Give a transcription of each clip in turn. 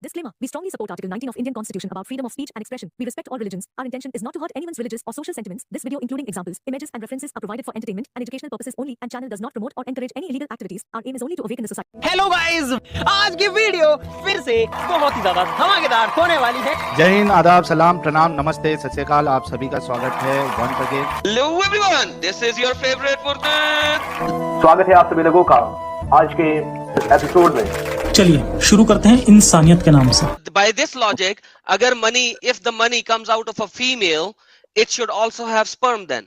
Disclaimer. We strongly support Article 19 of Indian Constitution about freedom of speech and expression. We respect all religions. Our intention is not to hurt anyone's religious or social sentiments. This video, including examples, images and references, are provided for entertainment and educational purposes only and channel does not promote or encourage any illegal activities. Our aim is only to awaken the society. Hello guys, आज की video फिर से बहुत ही ज्यादा धमाकेदार होने वाली है। जय हिंद, आदाब, सलाम, प्रणाम, नमस्ते, सत श्री अकाल। आप सभी का स्वागत है once again. Hello everyone, this is your favorite Murtad. स्वागत है आप सभी लोगों का आज के एपिसोड में। चलिए शुरू करते हैं इंसानियत के नाम से। By this logic, अगर if the money comes out of a female, it should also have sperm then.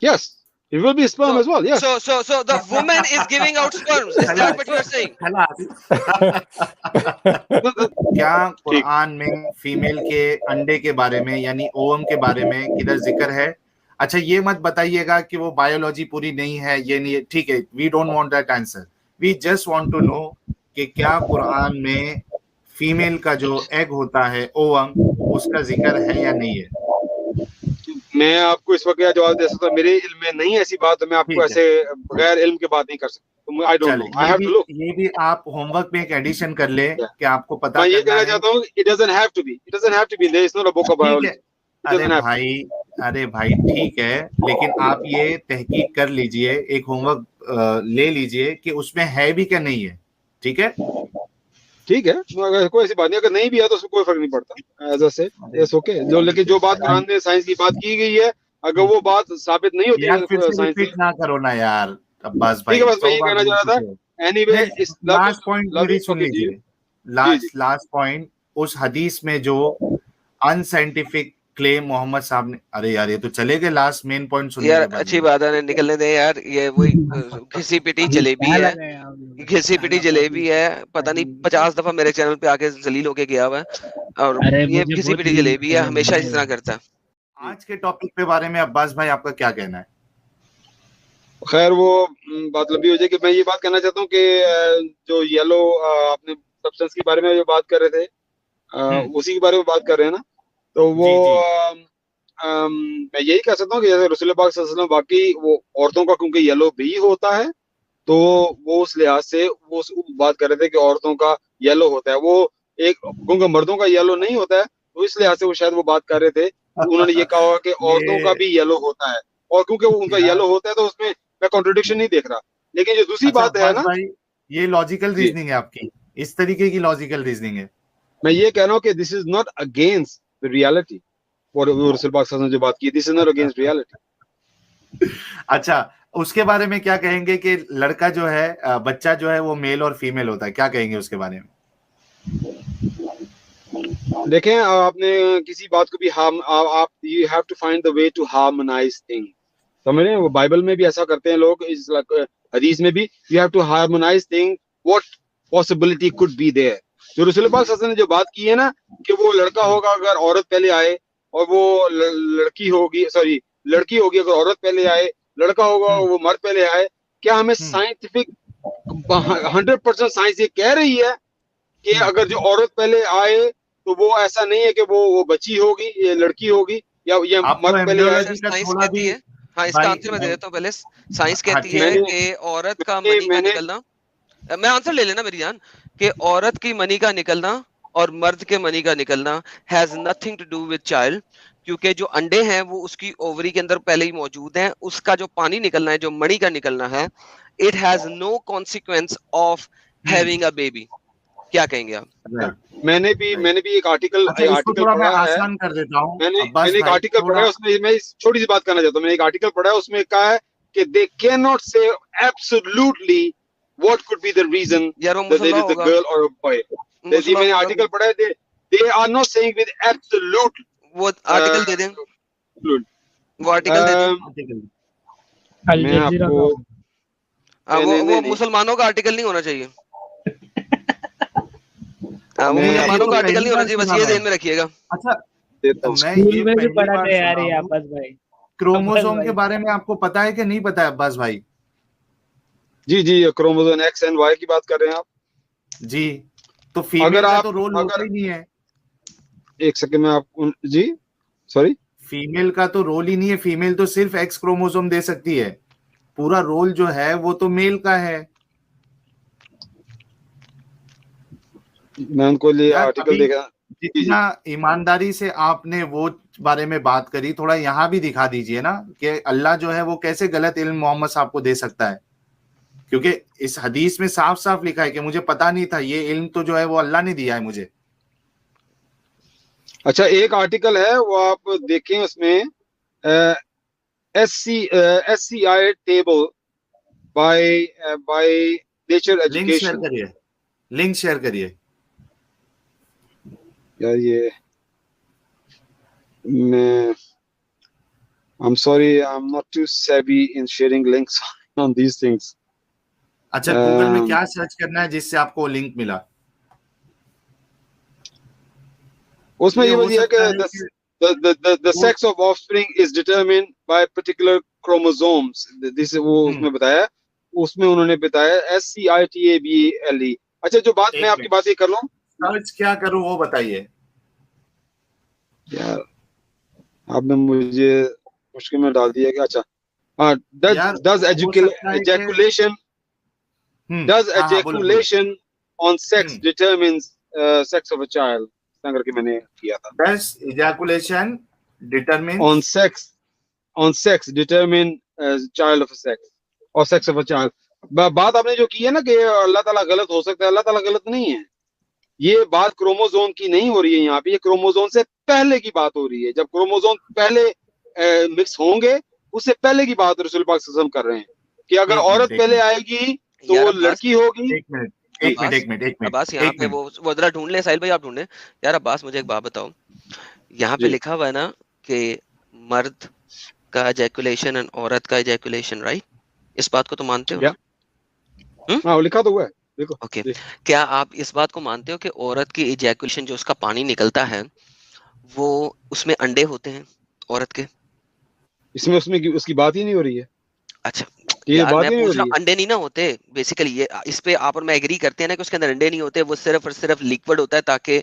Yes, it will be sperm as well. Yes. So the woman is giving out sperms. Is that what you are saying? क्या कुरान में female के अंडे के बारे में यानी ovum के बारे में किधर जिक्र है? अच्छा, ये मत बताइएगा कि वो बायोलॉजी पूरी नहीं है, ये नहीं है, ठीक है, we don't want that answer. We just want to know कि क्या कुरान में फीमेल का जो एग होता है ओवम, उसका जिक्र है या नहीं है? मैं आपको इस वक्त क्या जवाब दे सकता हूँ, मेरे इल्म में नहीं ऐसी बात, मैं आपको ऐसे बगैर इल्म के बात नहीं कर सकता। I don't know, I have to look. ये भी आप होमवर्क में एक एडिशन कर ले कि आपको पता मैं ये कहना चाहता हूँ, it doesn't have to be, there is not a book of biology. अरे भाई ठीक है, लेकिन आप ये तहकीक कर लीजिए, एक होमवर्क ले लीजिए कि उसमें है भी क्या नहीं है। ठीक है, अगर कोई ऐसी बात नहीं, अगर नहीं भी है तो उसको कोई फर्क नहीं पड़ता। As I said, yes, okay. जो लेकिन जो बात कुरान में साइंस की बात की गई है, अगर वो बात साबित नहीं होती है साइंस ना करो ना यार अब्बास भाई। ठीक है, बस मैं ये कहना चाह रहा था। एनीवे, इस लास्ट पॉइंट मेरी सुन लीजिए। लास्ट पॉइंट, उस हदीस में जो अनसाइंटिफिक क्लेम मोहम्मद साहब ने, अरे यार ये तो चले गए, लास्ट मेन पॉइंट सुनिए यार। अच्छी बात है, निकलने दे यार। ये वही घिसी पिटी जलेबी है, घिसी पिटी जलेबी है। पता नहीं 50 दफा मेरे चैनल पे आके जलील होके गया हुआ है, और ये घिसी पिटी जलेबी है, हमेशा इस तरह करता है। आज के टॉपिक के बारे में अब्बास भाई आपका क्या कहना है? खैर, वो बात लंबी हो जाएगी। मैं ये बात कहना चाहता हूँ कि जो येलो आपने सब्सटेंस के बारे में जो बात कर रहे थे, उसी के बारे में बात कर रहे हैं ना, तो वो मैं यही कह सकता हूँ कि जैसे रसूल पाक सल्लल्लाहु अलैहि वसल्लम वाकई वो औरतों का क्योंकि येलो भी होता है, तो वो उस लिहाज से वो बात कर रहे थे कि औरतों का येलो होता है। वो एक क्योंकि मर्दों का येलो नहीं होता है, तो इस लिहाज से वो शायद वो बात कर रहे थे। उन्होंने ये कहा कि औरतों का भी येलो होता है, और क्योंकि वो उनका येलो होता है तो उसमें मैं कॉन्ट्रडिक्शन नहीं देख रहा। लेकिन जो दूसरी बात है ना, ये लॉजिकल रीजनिंग है आपकी, इस तरीके की लॉजिकल रीजनिंग है। मैं ये कह रहा हूँ कि this is not against the reality. और रसूल पाक सल्लल्लाहु अलैहि वसल्लम जो बात की, this is not against reality. अच्छा, उसके बारे में क्या कहेंगे कि लड़का जो है, बच्चा जो है वो मेल और फीमेल होता है, क्या कहेंगे उसके बारे में? देखें, आपने किसी बात को भी आप you have to find the way to harmonize thing. समझ रहे हैं? वो बाइबल में भी ऐसा करते हैं लोग, इस हदीस में भी you have to harmonize thing, what possibility could be there. जो रसूल पाक सल्लल्लाहु अलैहि वसल्लम ने जो बात की है ना कि वो लड़का होगा अगर औरत पहले आए, और वो लड़की होगी अगर औरत पहले आए, लड़का होगा वो मर्द पहले आए। क्या हमें साइंटिफिक 100% साइंस ये कह रही है कि अगर जो औरत पहले आए तो वो ऐसा नहीं है कि वो बच्ची होगी, ये लड़की होगी, या ये मर्द पहले आए? साइंस कहती है, हाँ, इसका आंसर मैं दे देता हूँ पहले। साइंस कहती है कि औरत का मनी का निकलना, मैं आंसर ले लेना मेरी जान, कि औरत की मनी का निकलना और मर्द के मनी का निकलना has nothing to do with child, क्योंकि जो अंडे हैं वो उसकी ओवरी के अंदर पहले ही मौजूद हैं। उसका जो पानी निकलना है, जो मणि का निकलना है, it has no consequence of having a baby. क्या कहेंगे आप? मैंने भी एक आर्टिकल पढ़ा है, आसान कर देता हूं। मैंने एक आर्टिकल पढ़ा है, उसमें मैं छोटी सी बात करना चाहता हूँ। मैंने एक आर्टिकल पढ़ा है, उसमें कहा है कि दे कैन नॉट से absolutely what could be the reason that there is a girl or a boy. मैंने आर्टिकल पढ़ा है, they are not saying with absolute। वो आर्टिकल दे दें, वो आर्टिकल दे दें। मैं आपको वो मुसलमानों का आर्टिकल नहीं होना चाहिए। वो मुसलमानों का आर्टिकल नहीं होना चाहिए, बस ये ध्यान में रखिएगा। अच्छा, मैं ये भी पढ़ा था यार ये अब्बास भाई, क्रोमोसोम के बारे में आपको पता है कि नहीं पता है अब्बास भाई? जी, क्रोमोसोम एक्स एंड वाई की बात कर रहे हैं आप? जी, तो फीमेल का तो रोल होता ही नहीं है। एक सेकंड में आप जी, सॉरी, फीमेल का तो रोल ही नहीं है। फीमेल तो सिर्फ एक्स क्रोमोसोम दे सकती है, पूरा रोल जो है वो तो मेल का है। मैं उनको लिए यार आर्टिकल अभी देखा। जितना ईमानदारी से आपने वो बारे में बात करी, थोड़ा यहाँ भी दिखा दीजिए ना कि अल्लाह जो है वो कैसे गलत इल्म मोहम्मद साहब को दे सकता है, क्योंकि इस हदीस में साफ साफ लिखा है कि मुझे पता नहीं था, ये इल्म तो जो है वो अल्लाह ने दिया है मुझे। अच्छा, एक आर्टिकल है वो आप देखें, उसमें SCI table by nature link share education. करिए, लिंक शेयर करिए। यार ये मैं I'm sorry, I'm not too savvy in sharing links on these things. अच्छा, गूगल में क्या सर्च करना है जिससे आपको लिंक मिला? उसमें ये बताइए कि the sex of offspring is determined by particular chromosomes. This वो उसमें बताया, उसमें उन्होंने बताया SCITABLE। अच्छा, जो बात मैं आपकी बात ये कर लूं, सर्च क्या करूं वो बताइए यार। आपने मुझे मुश्किल में डाल दिया कि अच्छा, हाँ, does ejaculation on sex determines sex of a child? करके मैंने किया था। Does ejaculation determine on sex determine child of a sex or sex of a child? बात आपने जो की है ना कि अल्लाह ताला गलत हो सकता है, अल्लाह ताला गलत नहीं है। ये बात क्रोमोसोम की नहीं हो रही है यहाँ पे, ये क्रोमोसोम से पहले की बात हो रही है। जब क्रोमोसोम पहले मिक्स होंगे, उससे पहले की बात रसूल पाक सल्लल्लाहु अलैहि वसल्लम कर रहे हैं कि अगर औरत पहले आएगी तो वो लड़की होगी। एक मिनट अब्बास, यहाँ पे वो जरा ढूंढ ले, साहिल भाई आप ढूंढे। यार अब्बास, मुझे एक बात बताओ, यहाँ पे लिखा हुआ है ना कि मर्द का एजैकुलेशन और औरत का एजैकुलेशन, राइट? इस बात को तो मानते हो ना? हाँ, लिखा तो हुआ है, देखो। ओके, क्या आप इस बात को मानते हो कि औरत की एजैकुलेशन, जो उसका पानी निकलता है, वो उसमें अंडे होते हैं औरत के? इसमें उसमें उसकी बात ही नहीं हो रही है। अच्छा यार, मैं पूछ रहा हूँ, अंडे नहीं ना होते बेसिकली, ये इस पे आप और मैं एग्री करते हैं ना कि उसके अंदर अंडे नहीं होते, वो सिर्फ और सिर्फ लिक्विड होता है ताकि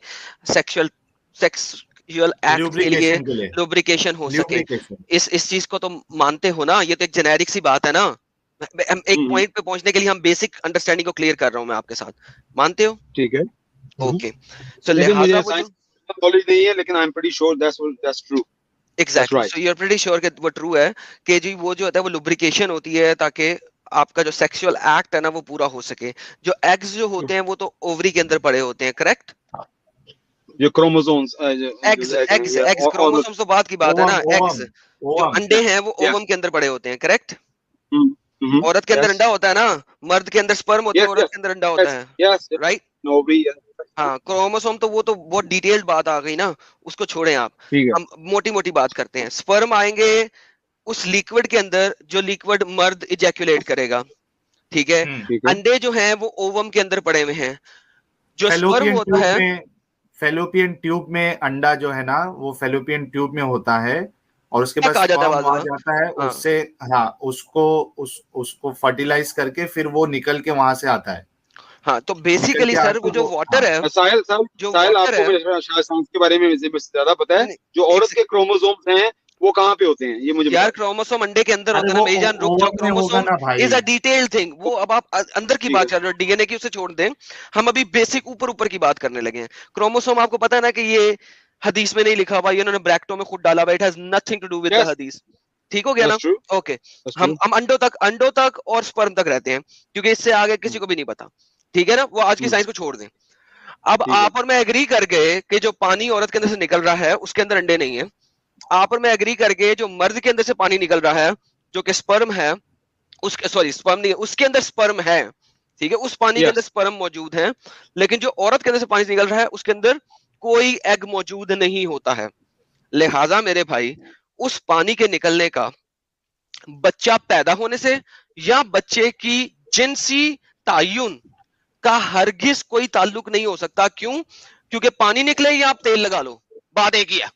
सेक्सुअल एक्ट के लिए लुब्रिकेशन हो सके। इस चीज को तो मानते हो ना? ये तो एक जेनेरिक सी बात है ना। एक पॉइंट पे पहुंचने के लिए हम बेसिक अंडरस्टैंडिंग को क्लियर कर रहा हूं मैं आपके साथ। मानते हो? ठीक है, ओके। सो लिहाजा वो नॉलेज नहीं है, लेकिन I am pretty sure that's true. Exactly, so you are pretty sure कि वो ट्रू है कि जी वो जो होता है वो लुब्रिकेशन होती है ताकि आपका जो सेक्सुअल एक्ट है ना वो पूरा हो सके। जो एग्स जो होते हैं वो तो ओवरी के अंदर पड़े होते हैं, करेक्ट? जो क्रोमोसोम्स एग्स क्रोमोसोम्स तो बात की बात है ना। एग्स जो अंडे हैं वो ओवम के अंदर पड़े होते हैं, करेक्ट? औरत के अंदर अंडा होता है ना, मर्द के अंदर स्पर्म होता है, औरत के अंदर अंडा होता है, राइट? हाँ, क्रोमोसोम तो वो तो बहुत डिटेल्ड बात आ गई ना, उसको छोड़ें आप। हम मोटी मोटी बात करते हैं। स्पर्म आएंगे उस लिक्विड के अंदर जो लिक्विड मर्द इजैक्युलेट करेगा, ठीक है? अंडे जो हैं वो ओवम के अंदर पड़े हुए हैं। जो स्पर्म होता है, फैलोपियन ट्यूब में अंडा जो है ना वो फैलोपियन ट्यूब में होता है और उसके बाद स्पर्म आ जाता है। उससे उसको फर्टिलाइज करके फिर वो निकल के वहां से आता है। हाँ, तो बेसिकली सर वो जो वाटर है, साहिल आपको शायद साइंस के बारे में ज्यादा पता है। जो औरत के क्रोमोसोम्स हैं वो कहाँ पे होते हैं ये मुझे यार? क्रोमोसोम अंडे के अंदर होता है ना मेरी जान। रुक जाओ, chromosome is a detailed thing. वो अब आप अंदर की बात कर रहे हो, डीएनए की, उसे छोड़ दें। हम अभी बेसिक ऊपर की बात करने लगे हैं। क्रोमोसोम आपको पता है ना कि ये हदीस में नहीं लिखा हुआ, इन्होंने ब्रैकेटों में खुद डाला हुआ। It has nothing to do with the हदीस। ठीक हो गया ना? ओके, हम अंडों तक और स्पर्म तक रहते हैं, क्योंकि इससे आगे किसी को भी नहीं पता। ठीक है ना? वो आज की साइंस को छोड़ दें। अब आप और मैं एग्री कर गए कि जो पानी औरत के अंदर से निकल रहा है उसके अंदर अंडे नहीं है। आप और मैं एग्री कर गए जो मर्द के अंदर से पानी निकल रहा है जो कि स्पर्म है, उसके स्पर्म नहीं है, उसके अंदर स्पर्म है। ठीक है, उस पानी के अंदर स्पर्म मौजूद है। लेकिन जो औरत के अंदर से पानी निकल रहा है उसके अंदर कोई एग मौजूद नहीं होता है। लिहाजा मेरे भाई, उस पानी के निकलने का बच्चा पैदा होने से या बच्चे की जिनसी तायुन का हरगिज कोई ताल्लुक नहीं हो सकता। क्यों? क्योंकि पानी निकले या आप तेल लगा लो, बात एक ही है।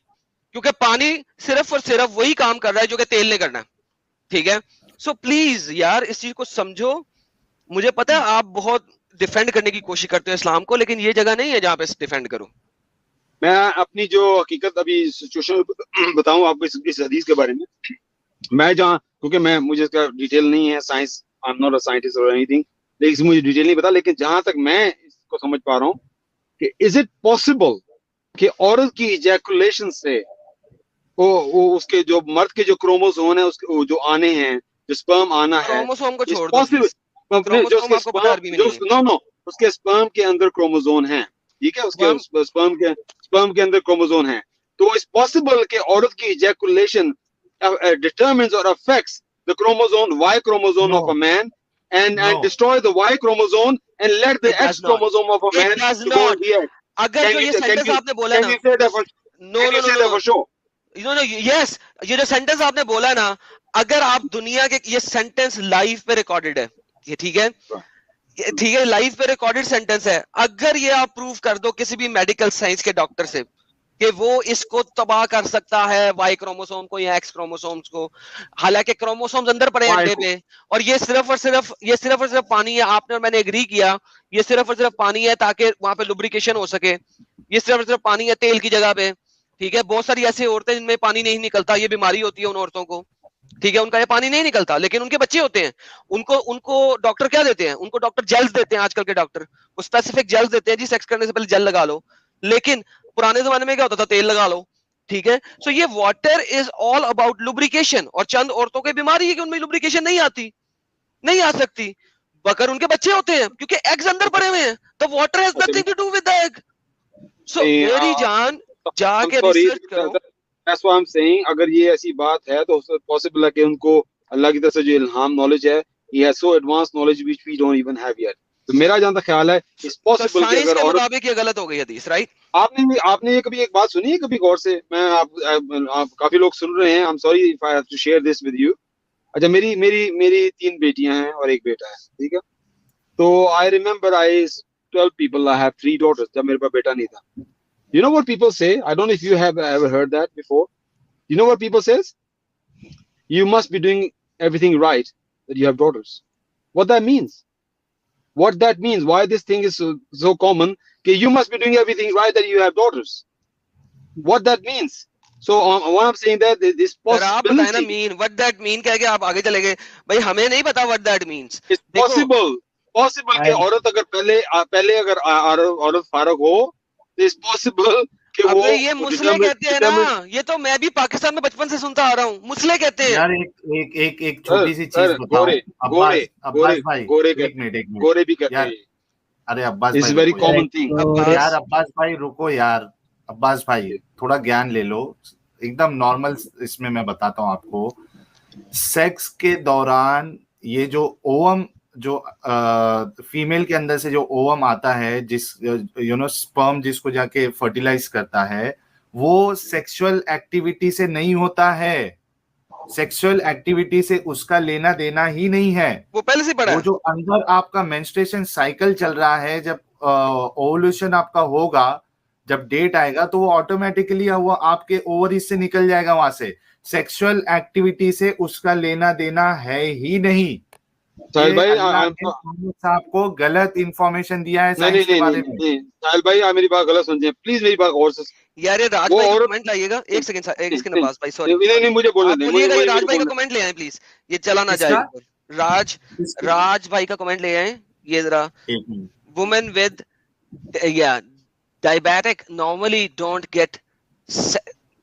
क्योंकि पानी सिर्फ और सिर्फ वही काम कर रहा है जो कि तेल ने करना है। ठीक है? सो प्लीज यार इस चीज को समझो। मुझे पता है आप बहुत डिफेंड करने की कोशिश करते हो इस्लाम को, लेकिन ये जगह नहीं है जहां पे डिफेंड करो। मैं अपनी जो हकीकत अभी सिचुएशन बताऊं आपको इस हदीस के बारे में। मैं जहां, क्योंकि मुझे इसका डिटेल नहीं है, science, I am not a scientist और एनीथिंग, लेकिन मुझे डिटेल नहीं पता। लेकिन जहां तक मैं इसको समझ पा रहा हूँ कि इज इट पॉसिबल कि औरत की इजैकुलेशन से वो उसके जो मर्द के जो क्रोमोसोम है उसके वो जो आने हैं, जो स्पर्म आना है, क्रोमोसोम को छोड़ दो पॉसिबल जो उसके आपको पता अरबी में नहीं है। नो उसके स्पर्म के अंदर क्रोमोसोम है, ठीक है, उसके स्पर्म के अंदर क्रोमोसोम है, तो इट्स पॉसिबल कि औरत की ejaculation determines or affects the chromosome Y chromosome of a man and destroy the Y chromosome and let the X chromosome of a man go here. अगर जो ये सेंटेंस आपने बोला ना, नो यस, ये जो सेंटेंस आपने बोला ना, अगर आप दुनिया के, ये सेंटेंस लाइव पे रिकॉर्डेड है, ये ठीक है, लाइव पे रिकॉर्डेड सेंटेंस है, अगर ये आप प्रूव कर दो किसी भी मेडिकल साइंस के डॉक्टर से कि वो इसको तबाह कर सकता है, वाई क्रोमोसोम को या एक्स क्रोमोसोम्स को, हालांकि क्रोमोसोम्स अंदर पड़े अंडे पे, और ये सिर्फ और सिर्फ पानी है, आपने और मैंने एग्री किया, ये सिर्फ और सिर्फ पानी है ताकि वहां पे लुब्रिकेशन हो सके, ये सिर्फ और सिर्फ पानी है तेल की जगह पे, ठीक है। बहुत सारी ऐसी औरतें जिनमें पानी नहीं निकलता, ये बीमारी होती है उन औरतों को, ठीक है, उनका ये पानी नहीं निकलता, लेकिन उनके बच्चे होते हैं, उनको डॉक्टर क्या देते हैं, उनको डॉक्टर जेल्स देते हैं, आजकल के डॉक्टर वो स्पेसिफिक जेल्स देते हैं जी, सेक्स करने से पहले जेल लगा लो, लेकिन पुराने जमाने में क्या होता था, तेल लगा लो, ठीक है। सो ये water is all about lubrication, और चंद औरतों की बीमारी है कि उनमें लुब्रिकेशन नहीं आ सकती, मगर उनके बच्चे होते हैं क्योंकि एग्स अंदर पड़े हुए हैं, तो water has nothing to do with the egg. So मेरी जान जाके रिसर्च करो। That's what I'm saying, अगर ये ऐसी बात है तो पॉसिबल है कि उनको अल्लाह की तरफ से जो इल्हाम नॉलेज है, he has so advanced knowledge which we don't even have yet। तो मेरा जहाँ तक ख्याल है इस पॉसिबल कि अगर और मुताबिक ये गलत हो गई हदीस, राइट? आपने ये कभी एक बात सुनी है कभी गौर से? मैं आप काफी लोग सुन रहे हैं, I am sorry if I have to share this with you. अच्छा, मेरी 3 बेटियां हैं और 1 बेटा है, ठीक है। तो I remember I 12 people, I have 3 daughters जब मेरे पास बेटा नहीं था। You know what people say? I don't know if you have ever heard that before. You know what people says? You must be doing everything right that you have daughters. What that means? Why this thing is so common? Okay, you must be doing everything right that you have daughters. What that means? So what I'm saying that this possibility. What that mean? कह के आप आगे चले गए भाई, हमें नहीं पता what that means. It's possible कि औरत अगर पहले अगर औरत फारग हो, it's possible कि वो ये मुस्ले कहते हैं ना, ये तो मैं भी पाकिस्तान में बचपन से सुनता आ रहा हूँ, मुस्ले कहते हैं यार। एक छोटी सी चीज बताओ, अब्बास भाई, एक मिनट गोरे भी कहते हैं। अरे अब्बास भाई, इट्स वेरी कॉमन थिंग यार। अब्बास भाई रुको यार, अब्बास भाई थोड़ा ज्ञान ले लो, एकदम नॉर्मल इसमें मैं बताता हूँ आपको। सेक्स के दौरान ये जो ओवम, जो फीमेल के अंदर से जो ओवम आता है, जिस स्पर्म जिसको जाके फर्टिलाइज करता है, वो सेक्सुअल एक्टिविटी से नहीं होता है। सेक्सुअल एक्टिविटी से उसका लेना देना ही नहीं है, वो पहले से पड़ा है। वो जो अंदर आपका मेंस्ट्रुएशन साइकिल चल रहा है, जब ओवुलेशन आपका होगा, जब डेट आएगा, तो वो ऑटोमेटिकली वो आपके ओवरीज से निकल जाएगा। वहां से सेक्सुअल एक्टिविटी से उसका लेना देना है ही नहीं। साहिल भाई, आपको गलत इंफॉर्मेशन दिया है साइंस के बारे में। साहिल भाई, आप मेरी बात गलत समझे, प्लीज मेरी बात गौर से। यार ये राज भाई का कमेंट लाइएगा, एक सेकंड अब्बास भाई, सॉरी नहीं मुझे बोलने दें, राज भाई का कमेंट ले आए प्लीज, ये चला ना जाए। राज भाई का कमेंट ले आए, ये जरा। Women with diabetic normally don't get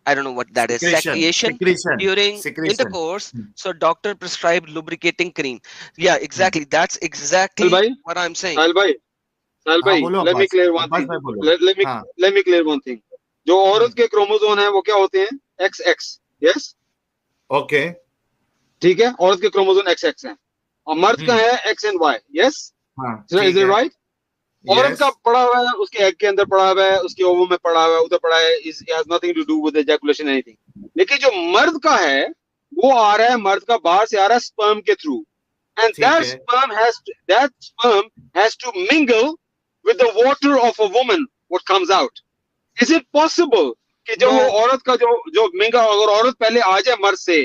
I don't know what that is, secretion during intercourse, so doctor prescribe lubricating cream. Yeah, exactly, that's exactly what I'm saying. Sahil bhai, let me clear one thing. Let me clear one thing. जो औरत के chromosome है वो क्या होते हैं? XX, yes? Okay. ठीक है, औरत के क्रोमोसोम XX हैं और मर्द का है X and Y, yes? Is it right? औरत का पड़ा हुआ है, उसके एग के अंदर पड़ा हुआ है, उसके ओवम में पड़ा हुआ है, उधर पड़ा है, it has nothing to do with ejaculation anything. लेकिन जो मर्द का है वो आ रहा है, मर्द का बाहर से आ रहा है स्पर्म के through, and that sperm has to mingle with the water of a woman what comes out. Is it possible कि जो औरत का जो मिंगा, अगर औरत पहले आ जाए मर्द से,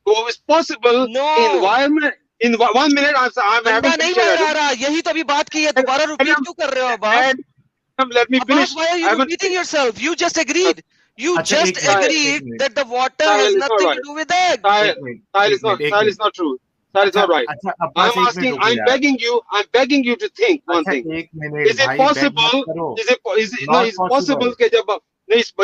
तो is possible environment. In 1 minute, I'm having नहीं आ रहा, यही तो अभी बात की है, दोबारा रिपीट क्यों कर रहे हो Abbas? Let me finish. Why are you repeating yourself? You just agreed. You just agreed that the water has nothing to do with that. Style is not true. That is not right. अच्छा Abbas I'm एक asking, minute रुको I'm begging you to think one अच्छा thing. एक minute Is it भाई back possible? मत करो Is it no? Not Is it possible possible कि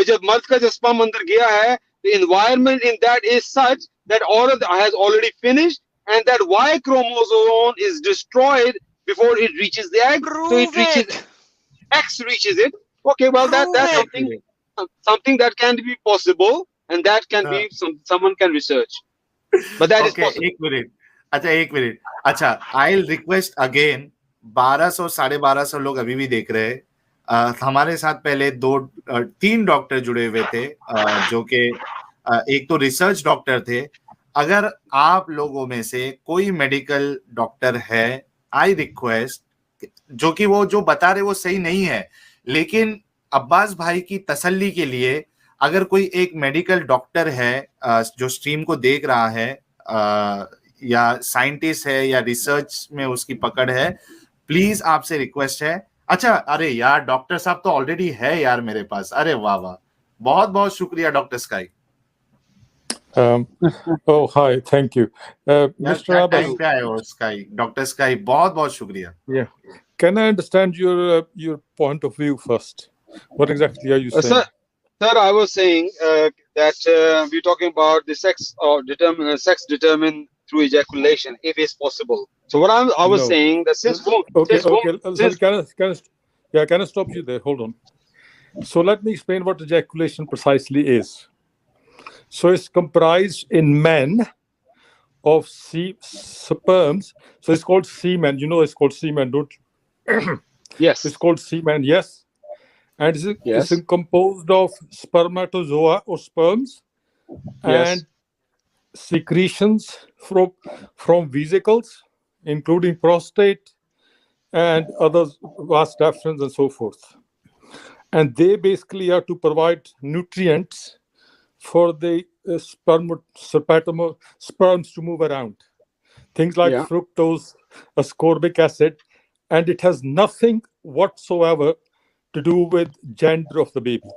जब मर्द का जब sperm अंदर गया है, the environment in that is such that औरत has already finished, and that Y chromosome is destroyed before it reaches the egg. So it Prove reaches it. X reaches it. Okay, well that's Prove it. something that can be possible, and that can be someone can research. But that is okay possible. एक minute अच्छा I will request again 1200 1250 लोग अभी भी देख रहे हैं हमारे साथ पहले 3 डॉक्टर जुड़े हुए थे जो कि एक तो रिसर्च डॉक्टर थे अगर आप लोगों में से कोई मेडिकल डॉक्टर है आई रिक्वेस्ट जो कि वो जो बता रहे वो सही नहीं है लेकिन अब्बास भाई की तसल्ली के लिए अगर कोई एक मेडिकल डॉक्टर है जो स्ट्रीम को देख रहा है या साइंटिस्ट है या रिसर्च में उसकी पकड़ है प्लीज आपसे रिक्वेस्ट है अच्छा अरे यार डॉक्टर साहब तो ऑलरेडी है यार मेरे पास अरे वाह वाह बहुत बहुत शुक्रिया doctor sky oh hi thank you Mr. Abbas पे आए हो स्काई डॉक्टर स्काई बहुत बहुत शुक्रिया yeah can I understand your point of view first what exactly are you saying Sir, I was saying that we're talking about the sex sex determined through ejaculation, if it's possible. So what I was saying that since can I stop you there? Hold on. So let me explain what ejaculation precisely is. So it's comprised in men of sperms. So it's called semen. You know it's called semen, don't you? Yes. It's called semen. Yes. And it's composed of spermatozoa or sperms and secretions from vesicles, including prostate and other vas deferens and so forth. And they basically are to provide nutrients for the sperms to move around. Things like fructose, ascorbic acid, and it has nothing whatsoever to do with gender of the baby,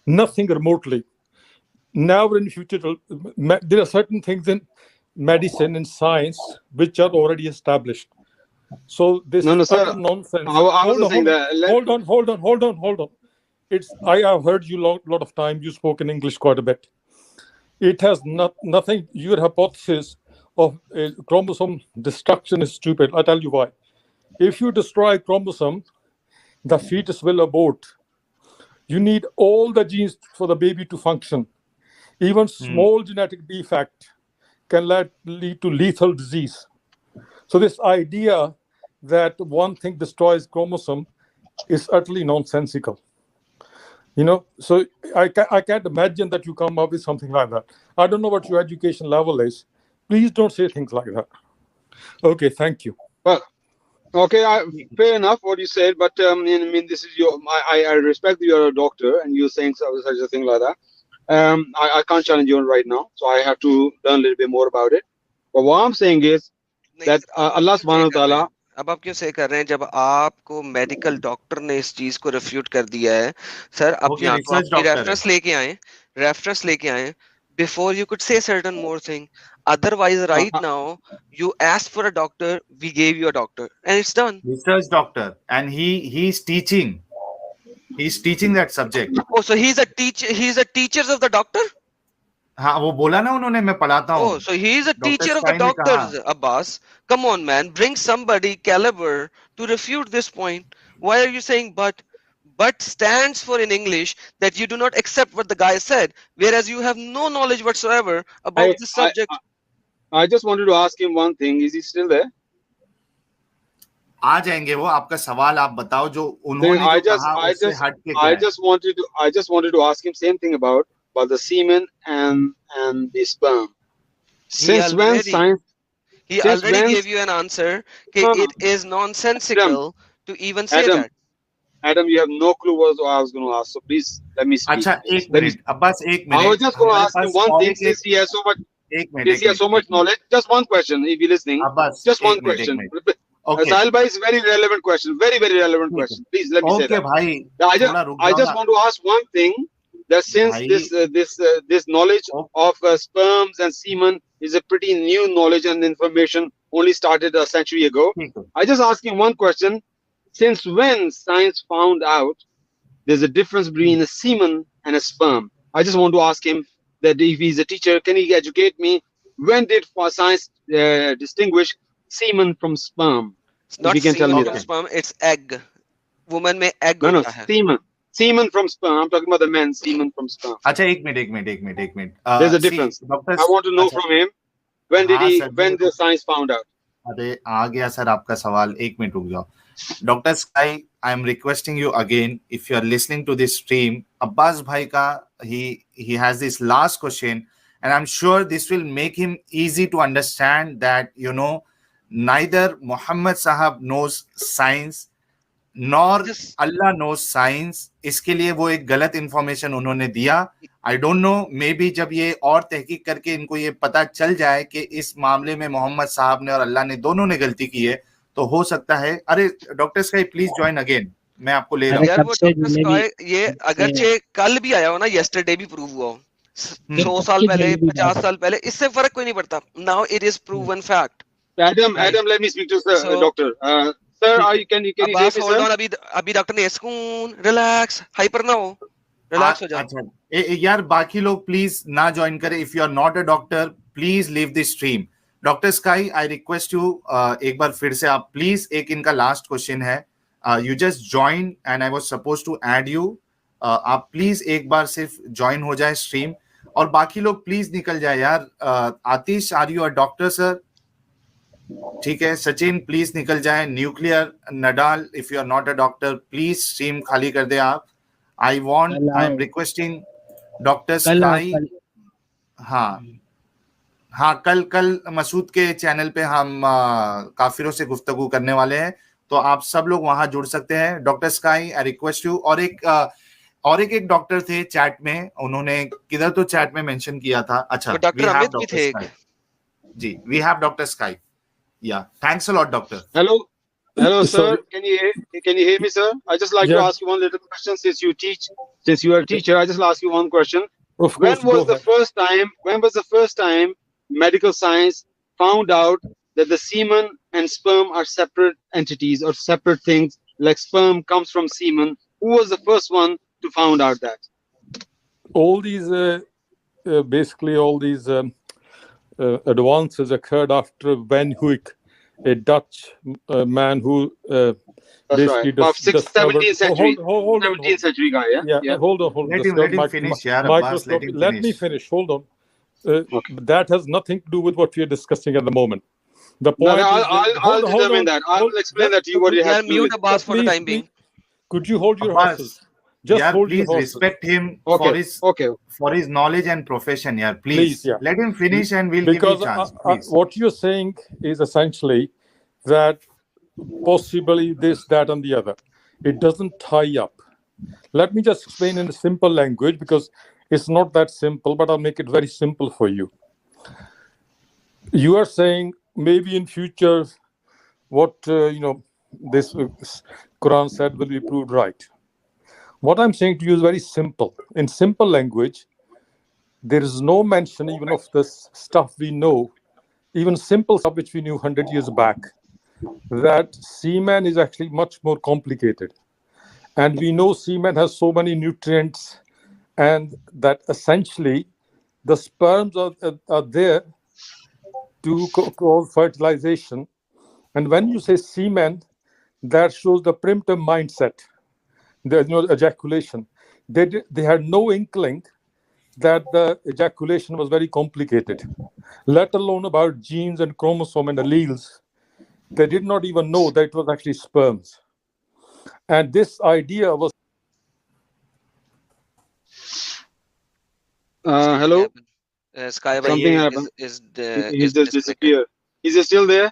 nothing remotely. Never in future, there are certain things in medicine and science which are already established. So this is nonsense. Hold on. I have heard you a lot of time. You spoke in English quite a bit. It has nothing. Your hypothesis of chromosome destruction is stupid. I'll tell you why. If you destroy a chromosome, the fetus will abort. You need all the genes for the baby to function. Even small genetic defect can lead to lethal disease. So this idea that one thing destroys chromosome is utterly nonsensical. You know, so I can't imagine that you come up with something like that. I don't know what your education level is. Please don't say things like that. Okay, thank you. Well, okay, fair enough what you said, but I mean, this is I respect that you're a doctor and you're saying such a thing like that. I can't challenge you right now, so I have to learn a little bit more about it. But what I'm saying is that Allah subhanahu wa ta'ala. अब आप क्यों से कर रहे हैं जब आपको medical doctor ने इस चीज को रिफ्यूट कर दिया है सर अब यहाँ तो आपकी रेफरेंस लेके आए before you could say certain more thing otherwise right now you asked for a doctor we gave you a doctor and it's done research doctor and he's teaching that subject oh so he's a teacher of the doctor हाँ वो बोला ना उन्होंने मैं पढ़ाता हूँ oh so he is a teacher of the doctors Abbas come on man bring somebody caliber to refute this point why are you saying but stands for in English that you do not accept what the guy said whereas you have no knowledge whatsoever about this subject I just wanted to ask him one thing is he still there आ जाएंगे वो आपका सवाल आप बताओ जो उन्होंने जो कहा उससे हट के I just wanted to ask him same thing about the semen and the sperm. Since when science? He already gave you an answer. It is nonsensical to even say that. Adam, you have no clue what I was going to ask. So please let me speak. अच्छा एक minute Abbas एक minute I was just going to ask him one thing since he has so much knowledge. Just one question if you're listening. Abbas, just one question. Okay. Sahil bhai is very relevant question. Very relevant question. Please let me say that. भाई I just want to ask one thing. that since this knowledge of sperms and semen is a pretty new knowledge and information only started a century ago. I just ask him one question: since when science found out there's a difference between a semen and a sperm? I just want to ask him that if he's a teacher, can he educate me? When did science distinguish semen from sperm? It's not if you can tell me from that. sperm, it's egg. Woman में egg No, होता है. semen from sperm. I'm talking about the men. Semen from sperm. अच्छा एक minute There's a difference. I want to know from him when the science found out. अरे आ गया sir आपका सवाल, एक मिनट रुक जाओ. Doctor sky, I am requesting you again, if you are listening to this stream, Abbas भाई का he has this last question, and I'm sure this will make him easy to understand that, you know, neither Muhammad Sahab knows science nor Allah knows science. इसके लिए वो एक गलत information उन्होंने दिया. I don't know, maybe जब ये और तहकीक करके इनको ये पता चल जाए कि इस मामले में मोहम्मद साहब ने और अल्लाह ने दोनों ने गलती की है, तो हो सकता है. अरे doctor sky please join again, मैं आपको ले रहा हूँ. यार वो डॉक्टर स्काई ये अगरचे कल भी आया हो ना, yesterday भी प्रूव हुआ हो, 100 साल पहले, 50 साल पहले, इससे फर्क कोई नहीं पड़ता. Now it is proven fact. Adam, let me speak to doctor. Sir, can you hear me, sir? Hold on, अभी डॉक्टर ने सुकून, relax, हाइपर ना हो, relax हो जाओ. अच्छा यार बाकी लोग प्लीज ना ज्वाइन करें. If you are not a doctor please leave the stream. Doctor sky, I request you एक बार फिर से आप प्लीज, एक इनका लास्ट क्वेश्चन है. You just join and I was supposed to add you. आप प्लीज एक बार सिर्फ ज्वाइन हो जाए स्ट्रीम, और बाकी लोग प्लीज निकल जाए यार. Aatish, are you a doctor sir? ठीक है. सचिन प्लीज निकल जाए. Nuclear, Nadal, if you are not a doctor please stream खाली कर दे आप. I am requesting doctor Sky. हाँ कल मसूद के चैनल पे हम काफिरों से गुफ्तगू करने वाले हैं, तो आप सब लोग वहां जुड़ सकते हैं. Doctor sky, I request you. और एक डॉक्टर थे चैट में, उन्होंने किधर तो चैट में मेंशन किया था. अच्छा, डॉक्टर अमित भी थे. जी, we have doctor Sky. Yeah, thanks a lot, doctor. Hello, sir. Can you hear me, sir? I just like to ask you one little question. Since you are a teacher, I just ask you one question. Of course, when was the first time medical science found out that the semen and sperm are separate entities or separate things? Like sperm comes from semen. Who was the first one to find out that? All these, basically, all these advances occurred after Van Huyck, a Dutch man who basically right. 17th century. Hold on. 17th century guy, yeah. Hold on. Let him finish, yeah. Abbas, let me finish. Hold on. Okay. That has nothing to do with what we are discussing at the moment. The point I'll determine that. I will explain that to you what you have to do. Mute Abbas for the time being. Could you hold your horses? Just hold please your horses. respect him for his knowledge and profession. Yeah, please let him finish and we'll give you a chance. What you're saying is essentially that possibly this, that, and the other. It doesn't tie up. Let me just explain in a simple language, because it's not that simple, but I'll make it very simple for you. You are saying maybe in future what this Quran said will be proved right. What I'm saying to you is very simple. In simple language, there is no mention even of this stuff we know, even simple stuff which we knew 100 years back, that semen is actually much more complicated. And we know semen has so many nutrients, and that essentially the sperms are there to cause fertilization. And when you say semen, that shows the primitive mindset. There's no ejaculation. They had no inkling that the ejaculation was very complicated, let alone about genes and chromosome and alleles. They did not even know that it was actually sperms. And this idea was... Hello? Sky Something happened. He's just disappeared. Is he still there?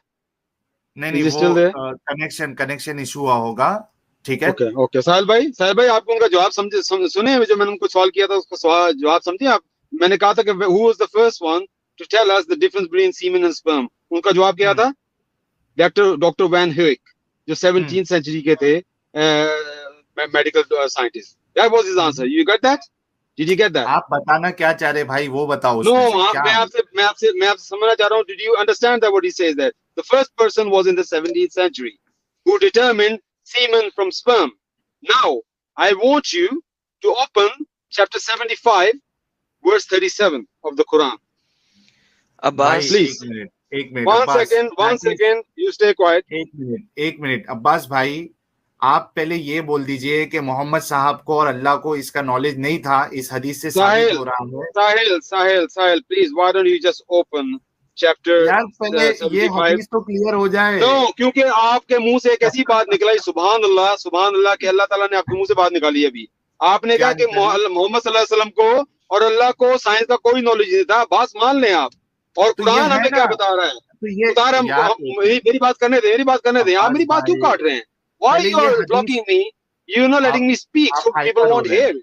नहीं वो connection issue हुआ होगा. ठीक है. Okay साहिल भाई आपको उनका जवाब सुने जो मैंने उनको सवाल किया था, उसका जवाब समझे आप? मैंने कहा था कि who was the first one to tell us the difference between semen and sperm? उनका जवाब क्या था? डॉक्टर वैन ह्यूक, जो 17th century के थे medical scientist. That was his answer. You got that? Did you get that? आप बताना क्या चाह रहे भाई, वो बताओ No, उसमें से क्या? मैं आपसे समझना चाह रहा हूँ. Did you understand that what he says that the first person was in the 17th century who determined semen from sperm. Now, I want you to open chapter 75, verse 37 of the Quran. भाई Abbas Please. एक minute One Abbas, second, you stay quiet. एक minute Abbas भाई, आप पहले ये बोल दीजिए कि मोहम्मद साहब को और अल्लाह को इसका नॉलेज नहीं था. इस हदीस से साबित हो रहा है. Sahil, please, why don't you just open chapter यार पहले ये 75? हदीस तो क्लियर हो जाए. No, क्योंकि आपके मुंह से एक ऐसी बात निकलाई, सुभान अल्लाह कि अल्लाह ताला ने आपके मुंह से बात निकाली अभी. आपने कहा कि मोहम्मद सल्लल्लाहु अलैहि वसल्लम को और अल्लाह को साइंस का कोई नॉलेज नहीं था. बात मान लें आप. और तो कुरान ये हमें है क्या ना, बता रहा है? तो ये उतार हम यार मेरी बात करने दें. आप मेरी बात क्यों भाई, काट रहे हैं? Why पहले you ये are हदीस blocking me? You're not letting me speak, आप so हाइपर people हो won't रहे हैं. hear.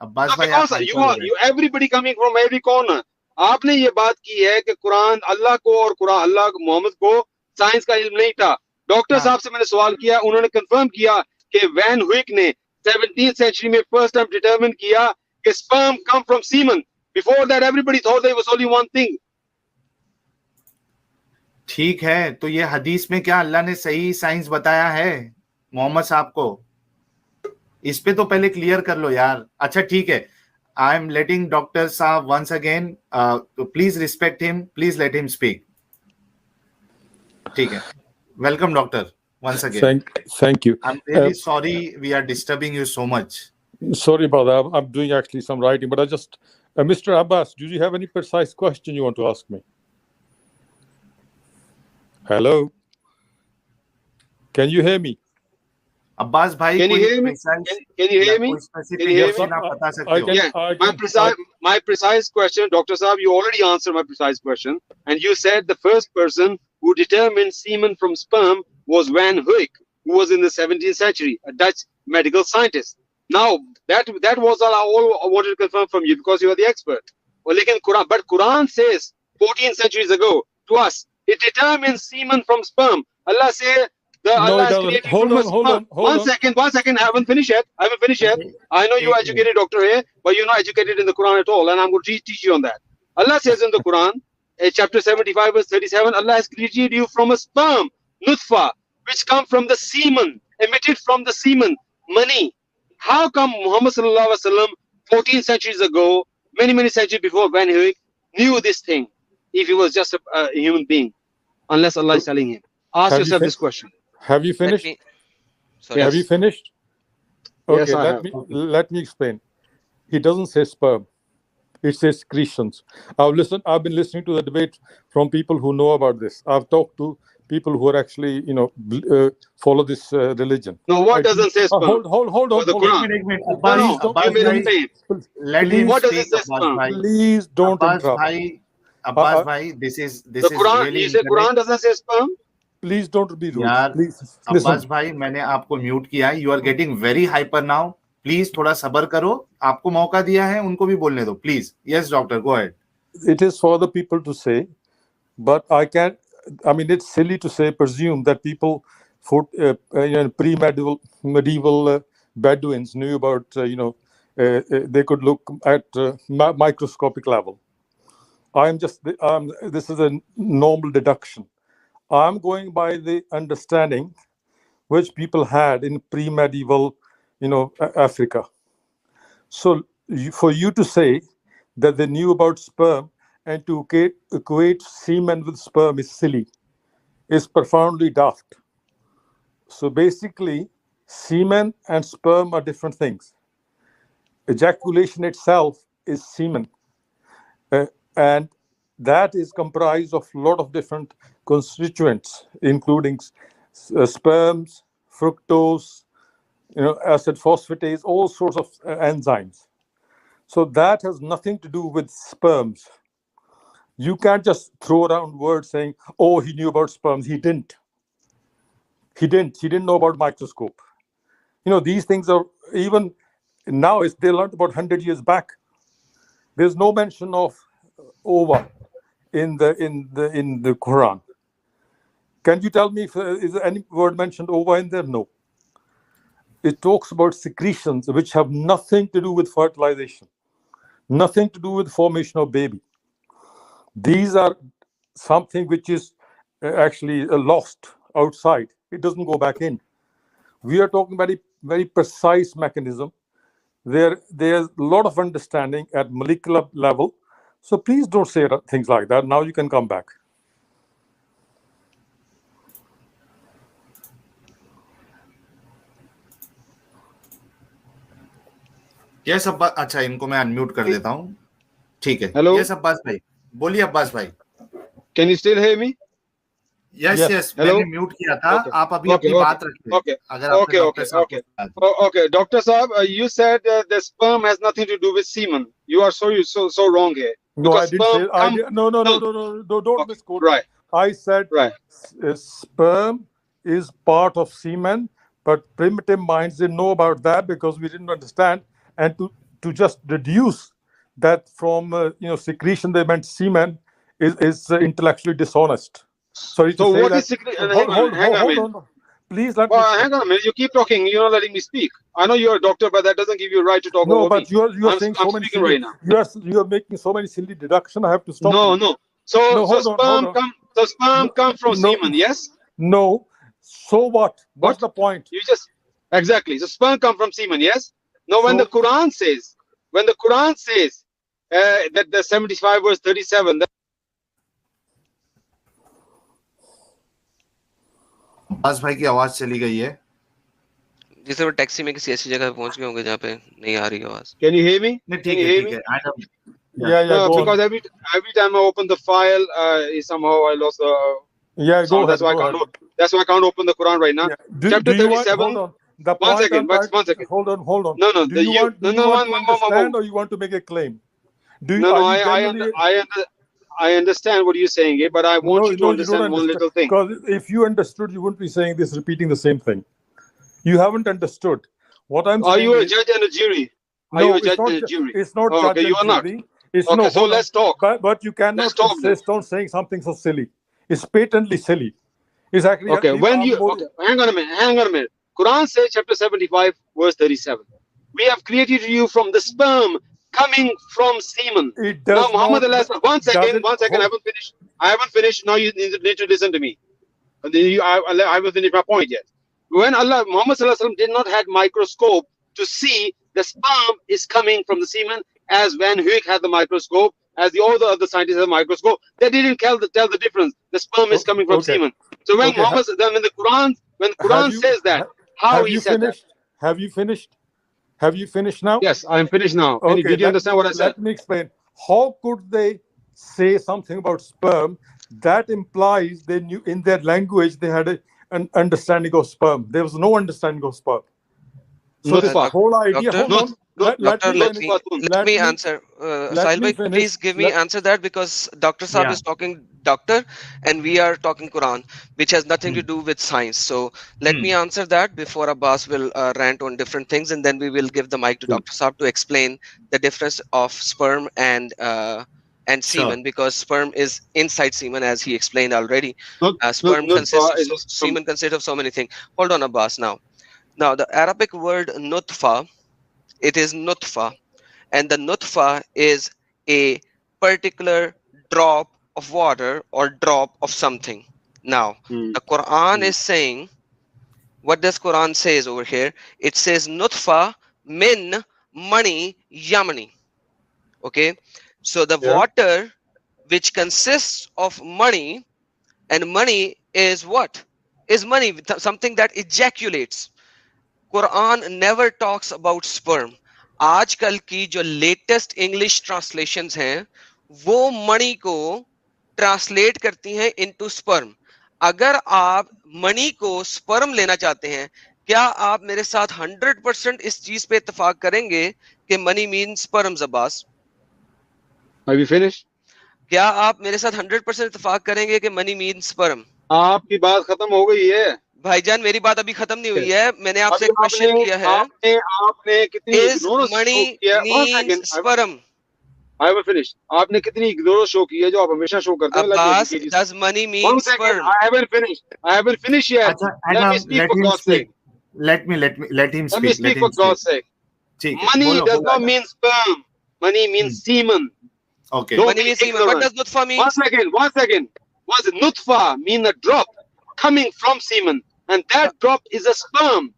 अब्बास No, भाई आप because हाइपर हो रहे हैं. you everybody coming from every corner. आपने ये बात की है कि कुरान अल्लाह को और कुरान अल्लाह मोहम्मद को साइंस का इल्म नहीं था. डॉक्टर हाँ. साहब से मैंने सवाल किया, उन्होंने कंफर्म किया कि वैन हुइक ने 17th सेंचुरी में फर्स्ट टाइम डिटरमिन किया कि sperm come from semen. Before that everybody thought there was only one thing. ठीक है, तो ये हदीस में क्या अल्लाह ने सही साइंस बताया है मोहम्मद साहब को? इस पे तो पहले क्लियर कर लो यार. अच्छा ठीक है, आई एम लेटिंग डॉक्टर साहब once again, please respect him, please let him speak. ठीक है, welcome doctor once again. Thank you. I am really sorry we are disturbing you so much. Sorry about that. I'm doing actually some writing, but I just, Mr. Abbas, do you have any precise question you want to ask me? Hello? Can you hear me? Abbas भाई, Can you कोई hear me? precise Can you hear me? कोई specific Can you hear me? question आप बता सकते हो? Yeah, my precise question, Dr. Saab, you already answered my precise question, and you said the first person who determined semen from sperm was Van Huyck, who was in the 17th century, a Dutch medical scientist. Now, that was all I wanted to confirm from you because you are the expert. Well, but Quran says 14 centuries ago to us, it determines semen from sperm. Allah says Allah has created Hold from on. sperm. One second. I haven't finished yet. I know you're educated doctor here, but you're not educated in the Quran at all, and I'm going to teach you on that. Allah says in the Quran, chapter 75, verse 37, Allah has created you from a sperm, nutfa, which come from the semen, emitted from the semen, mani. How come Muhammad sallallahu alaihi wasallam 14 centuries ago, many centuries before Van Huyck, knew this thing if he was just a human being, unless Allah is telling him? Ask yourself this question. Have you finished? Sorry. Have you finished? Okay, Yes, I have. let me explain. He doesn't say sperm. It says secretions. I've been listening to the debate from people who know about this. I've talked to people who are actually, follow this religion. No, what doesn't say sperm? Hold on. The Quran. एक minute No, Abbas you made a भाई, mistake. let him What does it speak. say Abbas sperm? भाई, Please don't Abbas interrupt. भाई, this is The Quran, really you say Quran doesn't say sperm? Please don't be rude. यार Please Abbas listen. भाई, मैंने आपको mute किया है. You are getting very hyper now. Please थोड़ा सब्र करो. आपको मौका दिया है, उनको भी बोलने दो please. Yes doctor, go ahead. It is for the people to say, but it's silly to presume that people pre-medieval Bedouins knew about, they could look at microscopic level. This is a normal deduction. I'm going by the understanding which people had in pre-medieval, Africa. So for you to say that they knew about sperm and to equate semen with sperm is silly, is profoundly daft. So basically, semen and sperm are different things. Ejaculation itself is semen. And that is comprised of a lot of different constituents, including sperms, fructose, acid phosphatase, all sorts of enzymes. So that has nothing to do with sperms. You can't just throw around words saying, oh, he knew about sperms. He didn't. He didn't know about microscope. These things are, even now, they learned about 100 years back. There's no mention of ova in the Quran. Can you tell me if is there any word mentioned ova in there? No. It talks about secretions which have nothing to do with fertilization. nothing to do with formation of baby. These are something which is actually lost outside. It doesn't go back in. We are talking about a very precise mechanism. There's a lot of understanding at molecular level. So please don't say things like that. Now you can come back. Yes Abbas, अच्छा इनको मैं unmute कर देता हूँ, ठीक है। Hello, yes Abbas भाई, बोलिए अब्बास भाई। Can you still hear me? Yes, मैंने म्यूट किया था। आप अभी अपनी बात रखिए। अगर ओके डॉक्टर साहब, you said the sperm has nothing to do with semen. You are so wrong here. No, I didn't say. No, don't misquote. Right. I said sperm is part of semen, but primitive minds didn't know about that because we didn't understand. And to just deduce that from secretion they meant semen is intellectually dishonest. Sorry to say what that. Is secretion? Hang on. Please let me. Hang on a minute. You keep talking. You're not letting me speak. I know you're a doctor, but that doesn't give you a right to talk over me. No, but you're saying so many silly, right now. You're making so many silly deductions. I have to stop. No. So sperm come from semen, yes? No. So what? What's the point? You just exactly. So sperm come from semen, yes? No, when the Quran says that the 75 verse 37. बस भाई की आवाज चली गई है। जिसे वो taxi में किसी ऐसी जगह पहुंच गए होंगे जहाँ पे नहीं आ रही आवाज। Can you hear me? ठीक है। Yeah. Because every time I open the file, somehow I lost the. Yeah, go ahead. That's why I can't open the Quran right now. Yeah. Chapter 37. One second. Hold on. No. Do you want to understand or you want to make a claim? I understand what you're saying, but I want you to understand one little thing. Because if you understood, you wouldn't be saying this, repeating the same thing. You haven't understood. What I'm saying. Are you a judge and a jury? Are you a judge and a jury? It's not judge and you are not. Jury. So let's talk. But you cannot insist on saying something so silly. It's patently silly. It's actually hang on a minute. Quran says chapter 75 verse 37. We have created you from the sperm coming from semen. Now Muhammad one second, I haven't finished. Now you need to listen to me. I haven't finished my point yet. When Muhammad did not have microscope to see the sperm is coming from the semen, as Van Huyck had the microscope, as all the other scientists had the microscope, they didn't tell the difference. The sperm is coming from semen. So when Muhammad, when the Quran says that, how he said that? Have you finished? Have you finished now? Yes, I'm finished now. Okay, did you understand what I said? Let me explain. How could they say something about sperm that implies they knew in their language they had an understanding of sperm? There was no understanding of sperm. So this whole idea. Let me answer. Sahil bhai, please give me answer that, because Dr. Saab is talking doctor and we are talking Quran, which has nothing to do with science. So let me answer that before Abbas will rant on different things, and then we will give the mic to Dr. Saab to explain the difference of sperm and semen, because sperm is inside semen, as he explained already. Sperm consists of semen consists of so many things. Hold on, Abbas. Now the Arabic word nutfa, it is nutfa, and the nutfa is a particular drop of water or drop of something. Now the Quran is saying, what does Quran says over here? It says nutfa min mani yamani. Okay, so the water which consists of money, and money is what? Is money, something that ejaculates. Quran never talks about sperm. आजकल की जो latest English translations हैं वो मणि को translate करती हैं into sperm. अगर आप मणि को स्पर्म लेना चाहते हैं, क्या आप मेरे साथ 100% इस चीज पे इत्तेफाक करेंगे कि money means sperms? Abbas, Have you finished? क्या आप मेरे साथ 100% इत्तेफाक करेंगे कि मनी मीन्स स्पर्म? आपकी बात खत्म हो गई है भाईजान, मेरी बात अभी खत्म नहीं हुई है। मैंने आपसे एक क्वेश्चन किया है। आपने कितनी स्पर्म? I will finish. आपने कितनी इग्नोर शो की है जो आप हमेशा शो करते हैं? Abbas, does money mean sperm? I haven't finished yet. Let me speak for God's sake. Let him speak. Let me speak for God's sake. Money does not mean sperm. Money means semen. Okay. Don't Money be means semen. ignorant. What does nutfa mean? One second. What does nutfa mean? A drop coming from semen, and that drop is a sperm.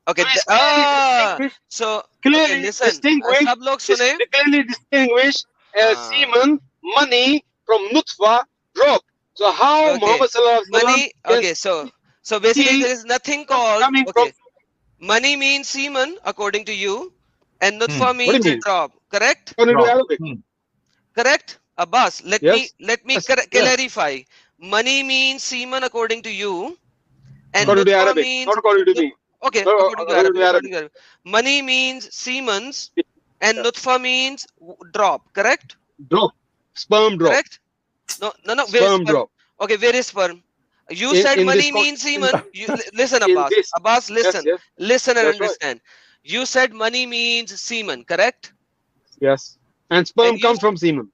Okay. So Clearly okay, listen. distinguish. सब लोग सुने. Clearly distinguish semen, money from nutfa, drop. So how Okay. Muhammad sallallahu alaihi wasallam Money. Okay. So basically there is nothing called. coming Okay. from Money means semen according to you, and nutfa What do you means mean? drop. Correct? according to Drop. Arabic. Correct? Abbas, let Yes. me Yes. clarify. Money means semen according to you, and According to nutfa Arabic, means not according to me. okay. No, According to according Arabic. to According to Arabic. Money means semens, and nutfa means drop. Correct? Drop. Sperm drop. Correct? No. Where is Sperm drop. Okay, where is sperm? You In- said in money this con- means semen. Listen, in Abbas. this- Abbas, listen. Yes, Listen and That's right. understand. You said money means semen. Correct? yes. And sperm And you- comes from semen.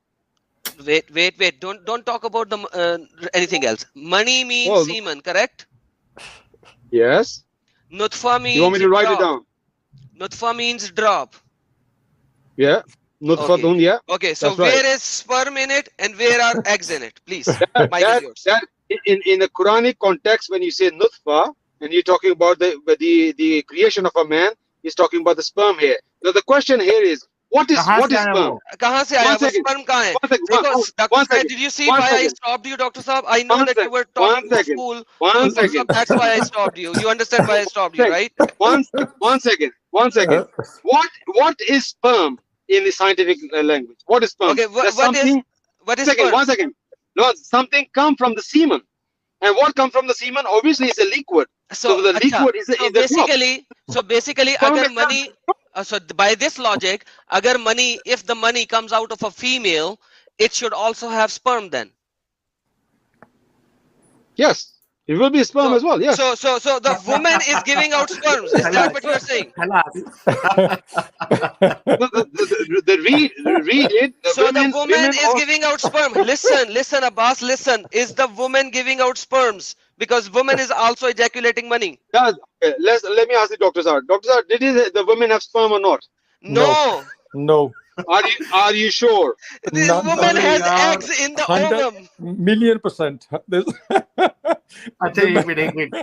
Wait. Don't talk about the anything else. Money means Oh, semen. Correct? Yes. Nutfa means You want me to write drop. it down? Nutfa means drop. Yeah. Nutfatun, yeah. Okay, so That's right. where is sperm in it and where are eggs in it? Please, Mike is yours. That in the Quranic context, when you say nutfa and you're talking about the creation of a man, he's talking about the sperm here. Now the question here is, what is कहाँ से आया sperm? वो? कहाँ से आया One वो second. sperm कहाँ है? One second. Because Dr. One Saab, second. did you see One why I second. stopped you, Dr. Saab? I know One that you were second. One talking to second. school. One Dr. Saab, second. that's why I stopped you. You understand why I stopped you, right? One second. What is sperm in the scientific language? What is sperm? Okay, That's what is something- sperm? 1 second. No, something come from the semen. And what comes from the semen? Obviously, it's a liquid. So the अच्छा, liquid is so the drop. basically Sperm अगर is money so by this logic अगर money, if the money comes out of a female, it should also have sperm then. Yes. It will be sperm as well. Yes. So the woman is giving out sperms. Is that what you are saying? Read it. So the woman is all- giving out sperm. Listen, Abbas, listen. Is the woman giving out sperms? Because woman is also ejaculating money. Does okay, let me ask the Dr. Sir. Dr. Sir, did the women have sperm or not? No. No. Are you sure? This None- woman has यार, eggs in the 100 ovum. million%. There's- अच्छा एक minute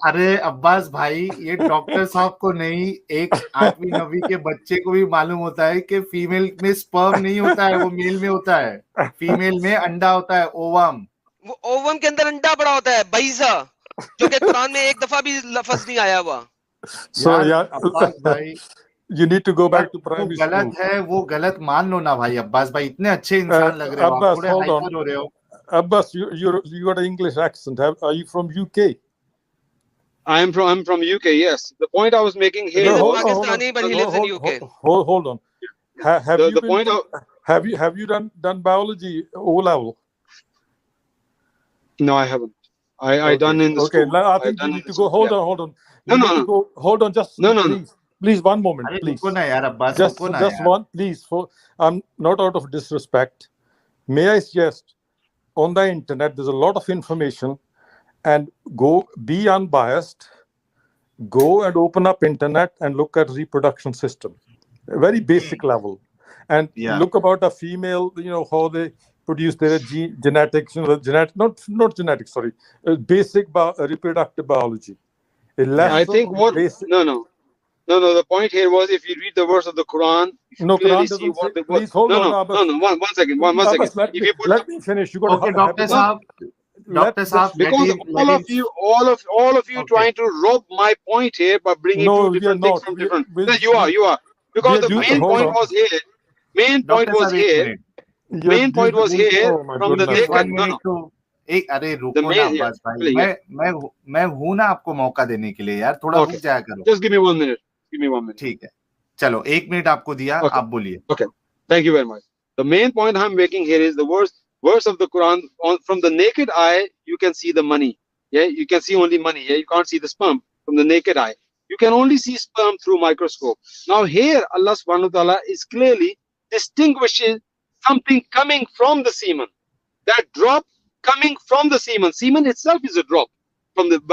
अरे अब्बास भाई ये doctor साहब को नहीं एक 8वीं 9वीं के बच्चे को भी मालूम होता है कि फीमेल में स्पर्म नहीं होता है, वो मेल में होता है। फीमेल में अंडा होता है, ओवम। वो ओवम के अंदर अंडा पड़ा होता है, बैजा, जो कि कुरान में एक दफा भी लफ्ज नहीं आया हुआ। So यार, अब्बास भाई you need to go back to वो primary गलत school. है, वो गलत मान लो ना भाई। अब्बास भाई इतने अच्छे इंसान लग रहे हो, आप अब्बास, थोड़े hold on. हाइपर हो रहे हो। Abbas, you got an English accent. Are you from UK? I'm from UK. Yes. The point I was making here. He's a hold on, Pakistani, but he lives in UK. Hold on. Have The- you the been point to- have you done biology O level? No, I haven't. I done in the Okay, school. I I've think done you in need the to go. school, Hold yeah. on. No, You no, need to no. go. Hold on, just No, no, no. please, one moment, अरे please. रुको ना यार Abbas, Just रुको ना यार। one, please. I'm not out of disrespect. May I suggest, on the internet, there's a lot of information, and be unbiased. Go and open up internet and look at reproduction system, a very basic level, and Yeah. look about a female. You know how they produce their genetics. Not genetics. Sorry, basic reproductive biology. A lesson I think what basic- no. The point here was if you read the verse of the Quran, you No, clearly Quran see doesn't what say- the what, please hold no, on, no, Abbas. no, no, one second, one Abbas, second. If you put let me finish. You got okay doctor साहब, doctor साहब, because all of you Okay. trying to rob my point here by bringing No, two we are different things not. from We- different. we- Yes, you are because we are the doing- main hold point on. was here. Main point doctor was साहब एक here. Minute, Main point was here Oh my from the goodness. naked. one No, minute no. to एक अरे रुको The ना main- Abbas भाई, yeah, मैं हूं ना आपको मौका देने के लिए यार, थोड़ा Okay. रुक जाया करो। Just give me 1 minute. Give me 1 minute. ठीक है, चलो 1 मिनट आपको दिया, Okay. आप बोलिए। Thank you very much. The main point I'm making here is the verse of the Quran. From the naked eye, you can see the money. Yeah, you can see only money. Yeah, you can't see the sperm from the naked eye. You can only see sperm through microscope. Now here, Allah subhanahu wa ta'ala is clearly distinguishing something coming from the semen. That drop coming from the semen. Semen itself is a drop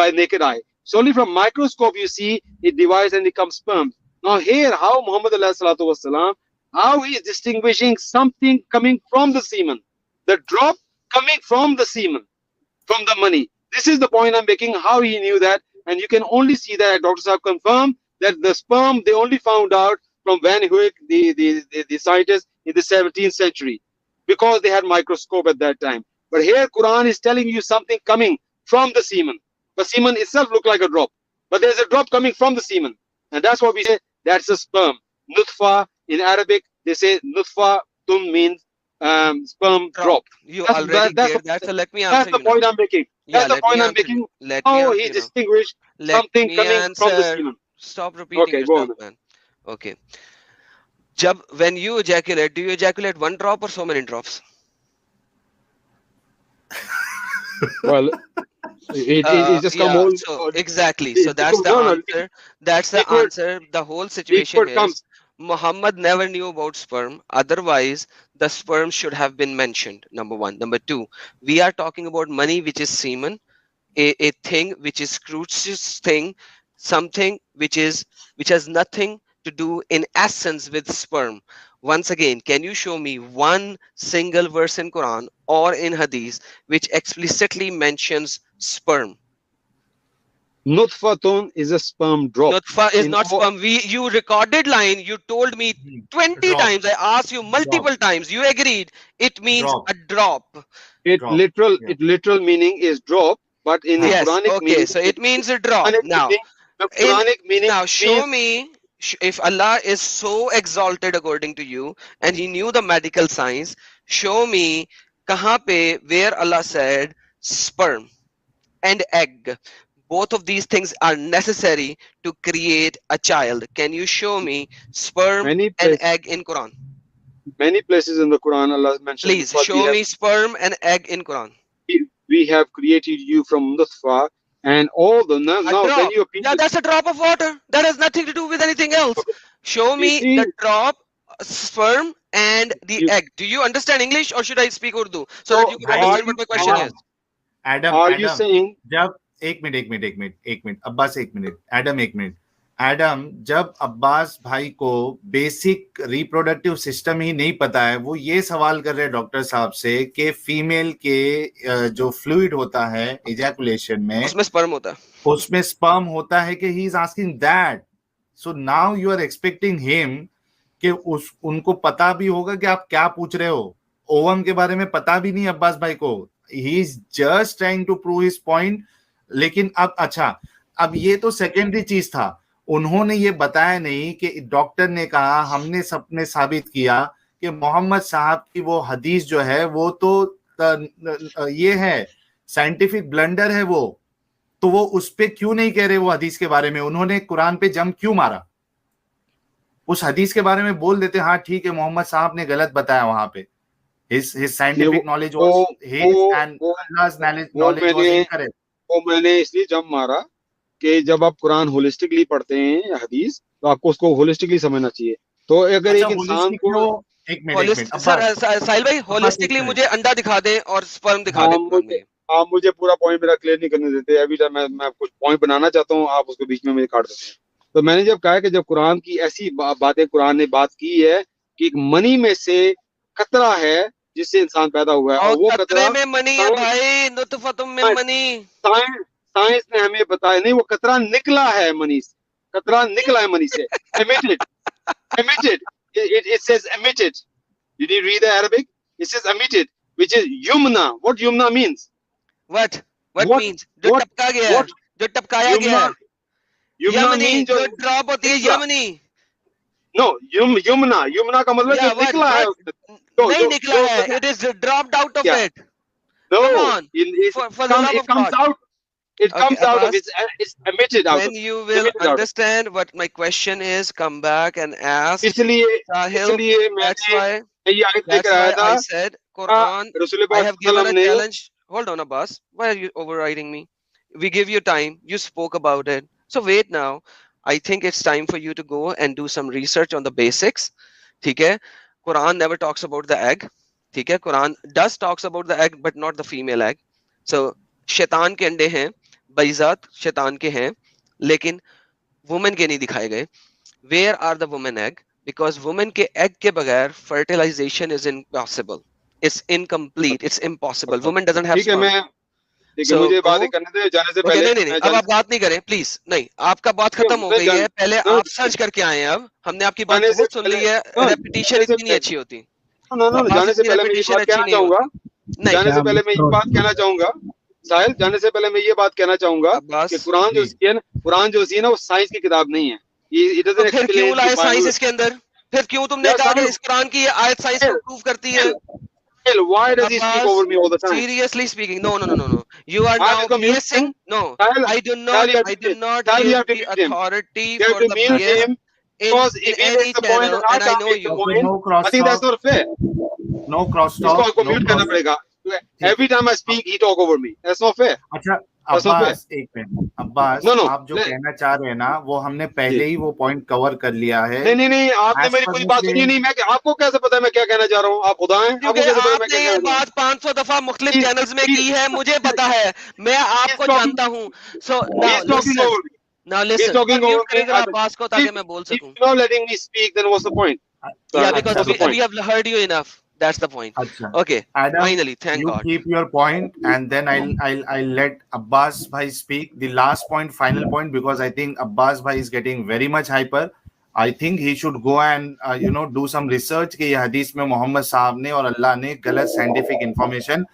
by naked eye. So only from microscope you see it divides and becomes sperm. Now here, how Muhammad sallallahu alaihi wasallam how he is distinguishing something coming from the semen, the drop coming from the semen, from the money. This is the point I'm making, how he knew that. And you can only see that Dr. Saab confirmed that the sperm they only found out from Van Huyck, the scientist in the 17th century, because they had microscope at that time. But here Quran is telling you something coming from the semen. The semen itself looked like a drop, but there's a drop coming from the semen, and that's what we say, that's a sperm. Nutfa in Arabic, they say nutfa tum means sperm drop. You already did that, so let me answer That's the point I'm making. That's the point I'm making. How he distinguished something coming from the semen. Stop repeating yourself, man. Okay. When you ejaculate, do you ejaculate one drop or so many drops? Well, it just come whole. So exactly. So that's the answer. That's the answer. The whole situation is Muhammad never knew about sperm. Otherwise, the sperm should have been mentioned. Number one. Number two, we are talking about money, which is semen, a thing which is crucious thing, something which has nothing to do in essence with sperm. Once again, can you show me one single verse in Quran or in Hadith which explicitly mentions sperm? Nutfatun is a sperm drop. Nutfa is not sperm. You recorded line. You told me 20 times. I asked you multiple times. You agreed. It means a drop. Literal meaning is drop, but in the Quranic meaning, so it means a drop. Now, now show me. If Allah is so exalted according to you and he knew the medical science, show me kahan pe where Allah said sperm and egg, both of these things are necessary to create a child. Can you show me sperm and egg in Quran? Many places in the Quran Allah mentioned. Please show me sperm and egg in Quran. We have created you from nutfa. And all the now when you that's a drop of water. That has nothing to do with anything else. Show me the drop, sperm, and the egg. Do you understand English, or should I speak Urdu so that you can understand what my question is? Adam, you saying? जब एक minute Abbas एक minute Adam जब अब्बास भाई को basic reproductive system ही नहीं पता है, वो ये सवाल कर रहे हैं डॉक्टर साहब से कि फीमेल के जो फ्लूइड होता है इजैकुलेशन में उसमें स्पर्म होता है कि he is asking that. So now you are expecting him कि उनको पता भी होगा कि आप क्या पूछ रहे हो. ओवम के बारे में पता भी नहीं अब्बास भाई को. He is just trying to prove his point. लेकिन अब ये तो सेकेंडरी चीज था. उन्होंने ये बताया नहीं कि डॉक्टर ने कहा हमने सबने साबित किया कि मोहम्मद साहब की वो हदीस जो है वो तो ये है साइंटिफिक ब्लंडर है वो. तो वो उस पे क्यों नहीं कह रहे वो हदीस के बारे में? उन्होंने कुरान पे जंप क्यों मारा? उस हदीस के बारे में बोल देते हाँ ठीक है मोहम्मद साहब ने गलत बताया वहां पे. His scientific knowledge was Allah's knowledge was incorrect. वो मैंने इसलिए जंप मारा कि जब आप कुरान होलिस्टिकली पढ़ते हैं हदीस तो आपको उसको होलिस्टिकली समझना चाहिए. तो अगर एक इंसान को एक मिनट साहिल भाई होलिस्टिकली मुझे अंडा दिखा दे और स्पर्म दिखा दे. आप मुझे पूरा पॉइंट मेरा क्लियर नहीं करने देते. अभी जब मैं कुछ पॉइंट बनाना चाहता हूँ आप उसको बीच में मुझे काट देते हैं. तो मैंने जब कहा कि जब कुरान की ऐसी बातें कुरान ने बात की है कि मनी में से कतरा है जिससे इंसान पैदा हुआ है, और वो कतरा में मनी है भाई. नुतफतुम मिन मनी. साइंस ने हमें बताया नहीं, वो कतरा निकला है मनी से. कतरा निकला है मनी से. emitted. It says emitted. Did you read the Arabic? It says emitted, which is yumna. What yumna means? What means? जो टपका गया है, जो टपकाया गया है. यमनी जो ड्रॉप होती है यमनी. No, yumna का मतलब जो निकला है. नहीं निकला है. It is dropped out of it. No, come on. It comes out. It comes out of it's emitted out. When you will understand what my question is, come back and ask. इसलिए that's why I said Quran. I have given a challenge. Hold on, Abbas. Why are you overriding me? We give you time. You spoke about it. So wait now. I think it's time for you to go and do some research on the basics. ठीक है? Quran never talks about the egg. ठीक है? Quran does talks about the egg, but not the female egg. So शैतान के अंडे हैं, बैजात शैतान के हैं, लेकिन वुमेन के नहीं दिखाए गए. Where are the women egg? because women के egg के बगैर fertilization is impossible, it's incomplete, it's impossible. Woman doesn't have ठीक है, sperm. मैं ठीक है, So, मुझे बात go- करने दे जाने से Okay, पहले। नहीं, अब आप बात नहीं करें प्लीज, नहीं, आपका बात क्यों? खत्म हो मैं गई जान- है, पहले no, आप सर्च करके आए हैं, अब हमने आपकी बात जाने से बहुत सुन ली है, no, रेपिटेशन जाने से इतनी नहीं पहले- अच्छी होती, ना आवाज जाने से इतनी पहले मैं ये repetition बात अच्छी कहना नहीं चाहूंगा, नहीं, जाने से पहले मैं ये बात कहना चाहूंगा, साहिल, जाने से पहले मैं ये बात कहना चाहूंगा अब्बास, कि कुरान जो है ना, कुरान जो है ना, वो साइंस की किताब नहीं है। ये तो फिर क्यों लाए साइंस इसके अंदर? फिर क्यों तुमने कहा कि इस कुरान की ये आयत साइंस को प्रूव करती है? Why does he speak over me all the time? Seriously speaking, no. You are I now become mute guessing. him. No, Sahil, I do Sahil, you not have to- give you have to the mute him. authority You have for to the mute BS him, in because if he any makes the point channel, and I and I can't know make the you. point, No cross I think that's talk. not fair. No cross इसको talk. आपको No mute करना cross- पड़ेगा। Every time I speak, he talk over me. That's not fair. अच्छा That's not Abbas, एक minute Abbas, No, आप जो नहीं। कहना चाह रहे हैं ना, वो हमने पहले ही वो पॉइंट कवर कर लिया है। नहीं, आपने As मेरी per पूरी the बात सुनी same- नहीं। मैं आपको कैसे पता है मैं क्या कहना चाह रहा हूँ? आप खुदा हैं, क्योंकि आपको कैसे पता है मैं आपने क्या ये कहना चाह रहा हूँ? बात 500 दफा मुख्तलिफ He's- चैनल्स में he's- की है, मुझे पता है, मैं आपको talking- जानता हूँ। So He's talking over me. now He's listen, talking over mute me. करें जरा अब्बास को ताकि मैं बोल If सकूं। you're not letting me speak, then what's the point? Yeah, because What's the point? we have heard you enough. That's the point. अच्छा Okay, Adam, finally, thank you God. keep your point and then I'll let Abbas bhai speak the last point, final point, because I think Abbas bhai is getting very much hyper. I think he should go and do some research कि ये हदीस में मोहम्मद साहब ने और अल्लाह ने गलत scientific information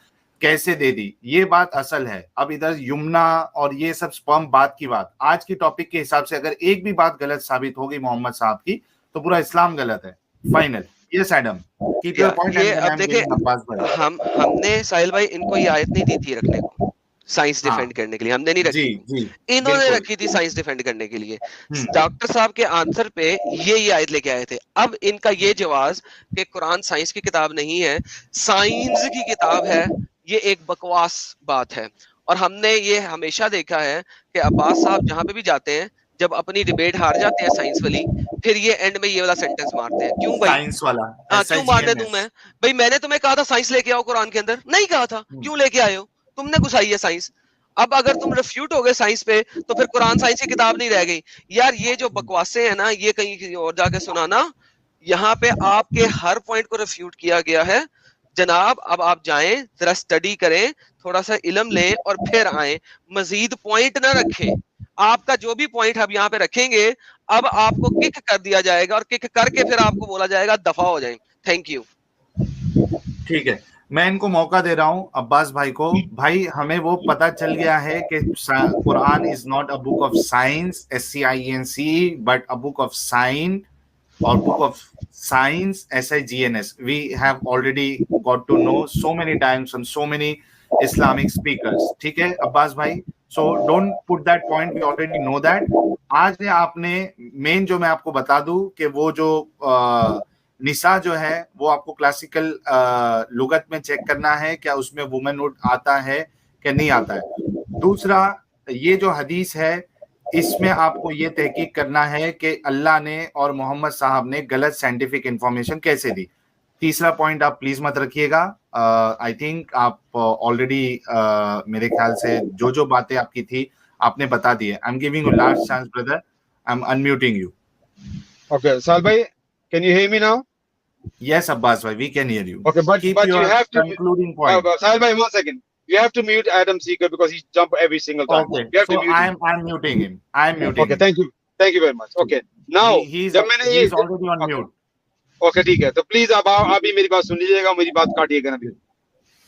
कैसे दे दी। ये बात असल है। अब इधर युमना और ये सब स्पर्म बात की बात, आज की टॉपिक के हिसाब से अगर एक भी बात गलत साबित होगी मोहम्मद साहब की, तो पूरा इस्लाम गलत है। Final. Yes Adam, keep your point. ये अब देखिए, हमने साहिल भाई इनको ये आयत नहीं दी थी रखने को साइंस हाँ। डिफेंड करने के लिए, हमने नहीं रखी, जी इन्होंने बिल्कुल। रखी थी साइंस डिफेंड करने के लिए। डॉक्टर साहब के आंसर पे ये आयत लेके आए थे। अब इनका ये जवाब कि कुरान साइंस की किताब नहीं है, साइंस की किताब है, ये एक बकवास बात है। और हमने ये हमेशा देखा है कि अब्बास साहब जहां पे भी जाते हैं, जब अपनी डिबेट हार जाते हैं साइंस वाली, फिर ये एंड में ये वाला सेंटेंस मारते हैं। क्यों भाई? साइंस वाला क्यों मारने दूं मैं? भाई मैंने तुम्हें कहा था साइंस लेके आओ कुरान के अंदर, नहीं कहा था, क्यों लेके आए हो? तुमने घुसाई है साइंस। अब अगर तुम रिफ्यूट हो गए साइंस पे, तो फिर कुरान साइंस की किताब नहीं रह गई। यार ये जो बकवासें हैं ना, ये कहीं किसी और जाके सुनाना। यहाँ पे आपके हर पॉइंट को रिफ्यूट किया गया है जनाब। अब आप जाएं, जरा स्टडी करें, थोड़ा सा इल्म लें और फिर आए। मजीद पॉइंट ना रखें। आपका जो भी पॉइंट हम यहाँ पे रखेंगे, अब आपको किक कर दिया जाएगा, और किक करके फिर आपको बोला जाएगा दफा हो जाए। Thank you. ठीक है, मैं इनको मौका दे रहा हूँ अब्बास भाई को। भाई हमें वो पता चल गया है कि Quran is not a book of science, SCIENC, but a book of sine or book of science, SIGNS. We have already got to know so many times from so many Islamic speakers. ठीक है अब्बास भाई, so don't put that point, we already know that. आज ने आपने main जो मैं आपको बता दूं कि वो जो निसा जो है वो आपको क्लासिकल लुगत में चेक करना है, क्या उसमें वुमेनहुड आता है कि नहीं आता है। दूसरा, ये जो हदीस है इसमें आपको ये तहकीक करना है कि अल्लाह ने और मोहम्मद साहब ने गलत साइंटिफिक इंफॉर्मेशन कैसे दी। तीसरा पॉइंट आप प्लीज मत रखिएगा। आई थिंक आप ऑलरेडी मेरे ख्याल से जो बातें आपकी थी आपने बता दी है। I am giving you last chance brother, I am unmuting you. Okay, Sal bhai, can you hear me now? Yes Abbas bhai, we can hear you. Okay, but Keep you your have to concluding point. Sal bhai, 1 second. You have to mute Adam Seeker because he jump every single time. Okay, You have so to mute him. I'm muting him. I'm muting Okay, him. thank you very much. Okay, now He's जब मैंने ये already on mute. Okay ठीक है, तो please आप अभी मेरी बात सुन लीजिएगा, मेरी बात काटिएगा ना।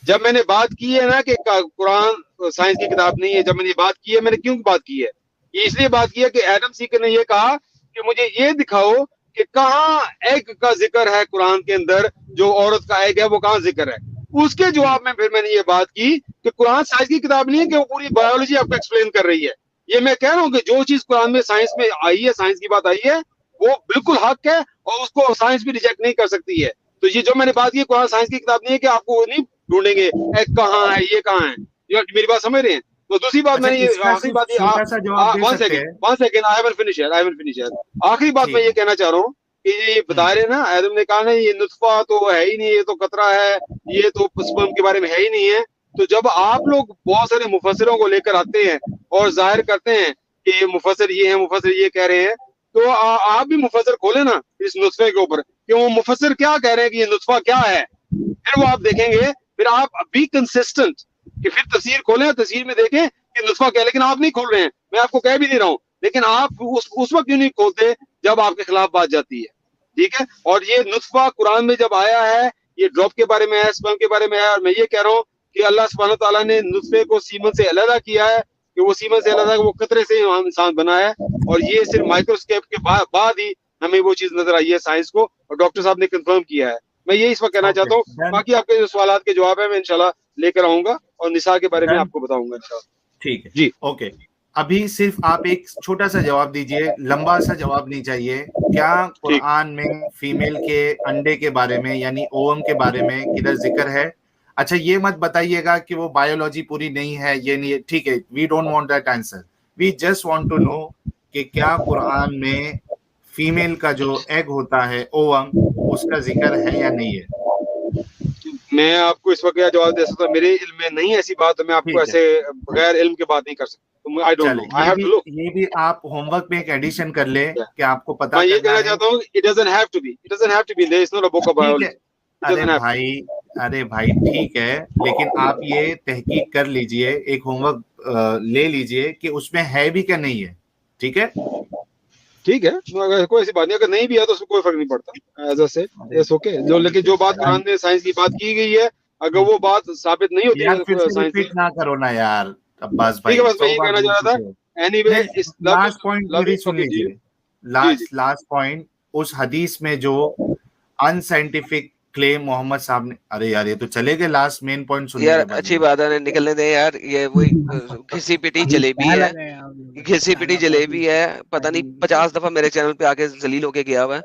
जब मैंने बात की है ना कि कुरान साइंस की किताब नहीं है, जब मैंने ये बात की है, मैंने क्यों बात की है? ये इसलिए बात की है कि एडम सीकर ने ये कहा कि मुझे ये दिखाओ कि कहाँ एग का जिक्र है कुरान के अंदर, जो औरत का एग है वो कहाँ जिक्र है। उसके जवाब में फिर मैंने ये बात की कि कुरान साइंस की किताब नहीं है कि वो पूरी बायोलॉजी आपको एक्सप्लेन कर रही है। ये मैं कह रहा हूँ कि जो चीज कुरान में साइंस में आई है, साइंस की बात आई है, वो बिल्कुल हक है और उसको साइंस भी रिजेक्ट नहीं कर सकती है। तो ये जो मैंने बात की कुरान साइंस की किताब नहीं है कि आपको वो नहीं ढूंढेंगे एग कहाँ है, ये कहाँ है। ये मेरी बात समझ रहे हैं? तो दूसरी बात मैंने ये आखिरी बात, one second, I haven't finish यार। आखिरी बात मैं ये कहना चाह रहा हूँ कि ये बता रहे ना, आदम ने कहा ना ये नुत्फा तो है ही नहीं, ये तो कतरा है, ये तो स्पर्म के बारे में है ही नहीं है। तो जब आप लोग बहुत सारे मुफस्सिरों को लेकर आते हैं और जाहिर करते हैं कि मुफस्सिर ये है, मुफस्सिर ये कह रहे हैं, तो आप भी मुफस्सिर खोले ना इस नुस्खे के ऊपर कि वो मुफस्सिर क्या कह रहे हैं कि ये नुस्खा क्या है, फिर वो आप देखेंगे, फिर आप बी कंसिस्टेंट कि फिर तफसीर खोलें, तफसीर में देखें कि नुस्खा क्या है। लेकिन आप नहीं खोल रहे हैं, मैं आपको कह भी नहीं रहा हूँ, लेकिन आप उस वक्त क्यों नहीं खोलते जब आपके खिलाफ बात जाती है, ठीक है। और ये नुस्खा कुरान में जब आया है, ये ड्रॉप के बारे में है, स्पर्म के बारे में है, और मैं ये कह रहा हूँ कि अल्लाह सुब्हानहू व तआला ने नुस्खे को सीमन से अलग किया है, कि वो सीमन से अलग, वो कतरे से इंसान बना है, और ये सिर्फ माइक्रोस्कोप के बाद ही हमें वो चीज नजर आई है साइंस को, और डॉक्टर साहब ने कंफर्म किया है। मैं ये इस वक्त कहना चाहता हूँ। बाकी आपके जो सवाल के जवाब है मैं इंशाल्लाह लेकर आऊंगा, और निसा के बारे में आपको बताऊंगा इंशाल्लाह। ठीक है जी, ओके। अभी सिर्फ आप एक छोटा सा जवाब दीजिए, लंबा सा जवाब नहीं चाहिए। क्या कुरान में फीमेल के अंडे के बारे में यानी ओवम के बारे में किधर जिक्र है? अच्छा, ये मत बताइएगा कि वो बायोलॉजी पूरी नहीं है, ये नहीं है, ठीक है, we don't want that answer, we just want to know कि क्या कुरान में फीमेल का जो एग होता है ओवम, उसका जिक्र है या नहीं है? मैं आपको इस वक्त क्या जवाब दे सकता हूँ, मेरे इल्म में नहीं ऐसी बात, तो मैं आपको ऐसे बगैर इल्म के बात नहीं कर सकता। I don't know, I have to look. ये भी आप होमवर्क में एक एडिशन कर ले कि आपको पता मैं ये कहना चाहता हूँ, it doesn't have to be, there is not a book of biology. अरे भाई ठीक है, लेकिन आप ये तहकीक कर लीजिए, एक होमवर्क ले लीजिए कि उसमें है भी क्या नहीं है, ठीक है? ठीक है, अगर कोई ऐसी बात नहीं, अगर नहीं भी है तो उसको कोई फर्क नहीं पड़ता, एज अ से इट्स ओके। जो लेकिन जो बात कुरान में साइंस की बात की गई है, अगर वो बात साबित नहीं होती यार, फिर से साइंस रिपीट ना करो ना यार अब्बास भाई। ठीक है, बस मैं ये कहना चाह रहा था। एनीवे, इस लास्ट पॉइंट मेरी सुन लीजिए, लास्ट पॉइंट, उस हदीस में जो अनसाइंटिफिक क्लेम मोहम्मद साहब ने, अरे यार ये तो चले गए, लास्ट मेन पॉइंट सुनिए यार। अच्छी बात है, निकलने दे यार, ये वही घिसी पिटी जलेबी है, घिसी पिटी जलेबी है, पता नहीं 50 दफा मेरे चैनल पे आके जलील होके गया हुआ है,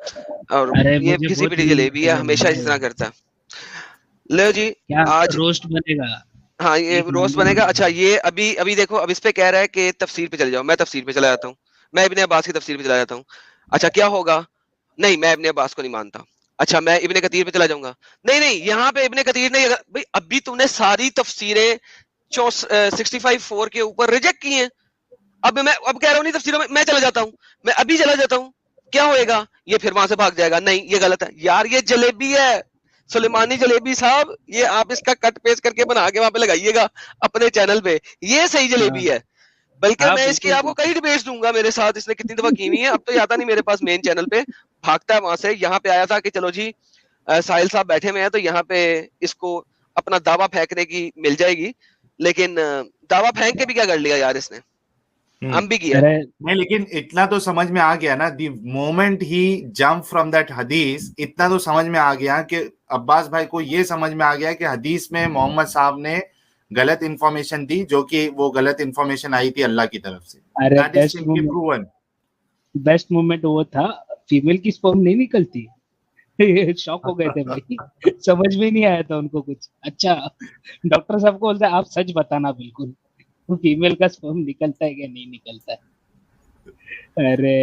और ये घिसी पिटी जलेबी है, हमेशा इस तरह करता है। लो जी, आज रोस्ट बनेगा। हाँ, ये रोस्ट बनेगा। अच्छा, ये अभी देखो, अब इस पे कह रहा है कि तफसीर पे चले जाओ, मैं तफसीर पे चला जाता हूँ, मैं इब्ने अब्बास की तफसीर पे चला जाता हूँ। अच्छा, क्या होगा? नहीं, मैं इब्ने अब्बास को नहीं मानता। अच्छा, मैं इब्ने कतीर पे चला जाऊंगा। नहीं, यहाँ पे इब्ने कतीर ने, भाई अभी तुमने सारी तफसीरें 65:4 के ऊपर रिजेक्ट की हैं। अब कह रहा हूँ नहीं तफसीरों में, मैं चला जाता हूँ, मैं अभी चला जाता हूँ, क्या होएगा? ये फिर वहां से भाग जाएगा। नहीं, ये गलत है यार, ये जलेबी है, सुलेमानी जलेबी साहब, ये आप इसका कट पेस्ट करके बना के वहां पे लगाइएगा अपने चैनल पे, ये सही जलेबी है। बल्कि मैं इसकी आपको कई डिबेट्स दूंगा, मेरे साथ इसने कितनी दफा की हुई है। अब तो आता नहीं मेरे पास मेन चैनल पे, भागता है वहां से। यहाँ पे आया था कि चलो जी साहिल साहब बैठे हुए हैं, तो यहाँ पे इसको अपना दावा फेंकने की मिल जाएगी, लेकिन दावा फेंक के भी क्या कर लिया यार इसने, हम भी किया नहीं, लेकिन इतना तो समझ में आ गया ना, the moment he jump from that हदीस, इतना तो समझ में आ गया कि अब्बास भाई को ये समझ में आ गया कि हदीस में मोहम्मद साहब ने गलत इंफॉर्मेशन दी, जो कि वो गलत इंफॉर्मेशन आई थी अल्लाह की तरफ से। बेस्ट मोमेंट वो था, फीमेल की स्पर्म नहीं निकलती। शॉक हो गए थे भाई, समझ में नहीं आया था उनको कुछ। अच्छा, डॉक्टर साहब को बोलते आप सच बताना बिल्कुल, फीमेल का स्पर्म निकलता है क्या नहीं निकलता है। अरे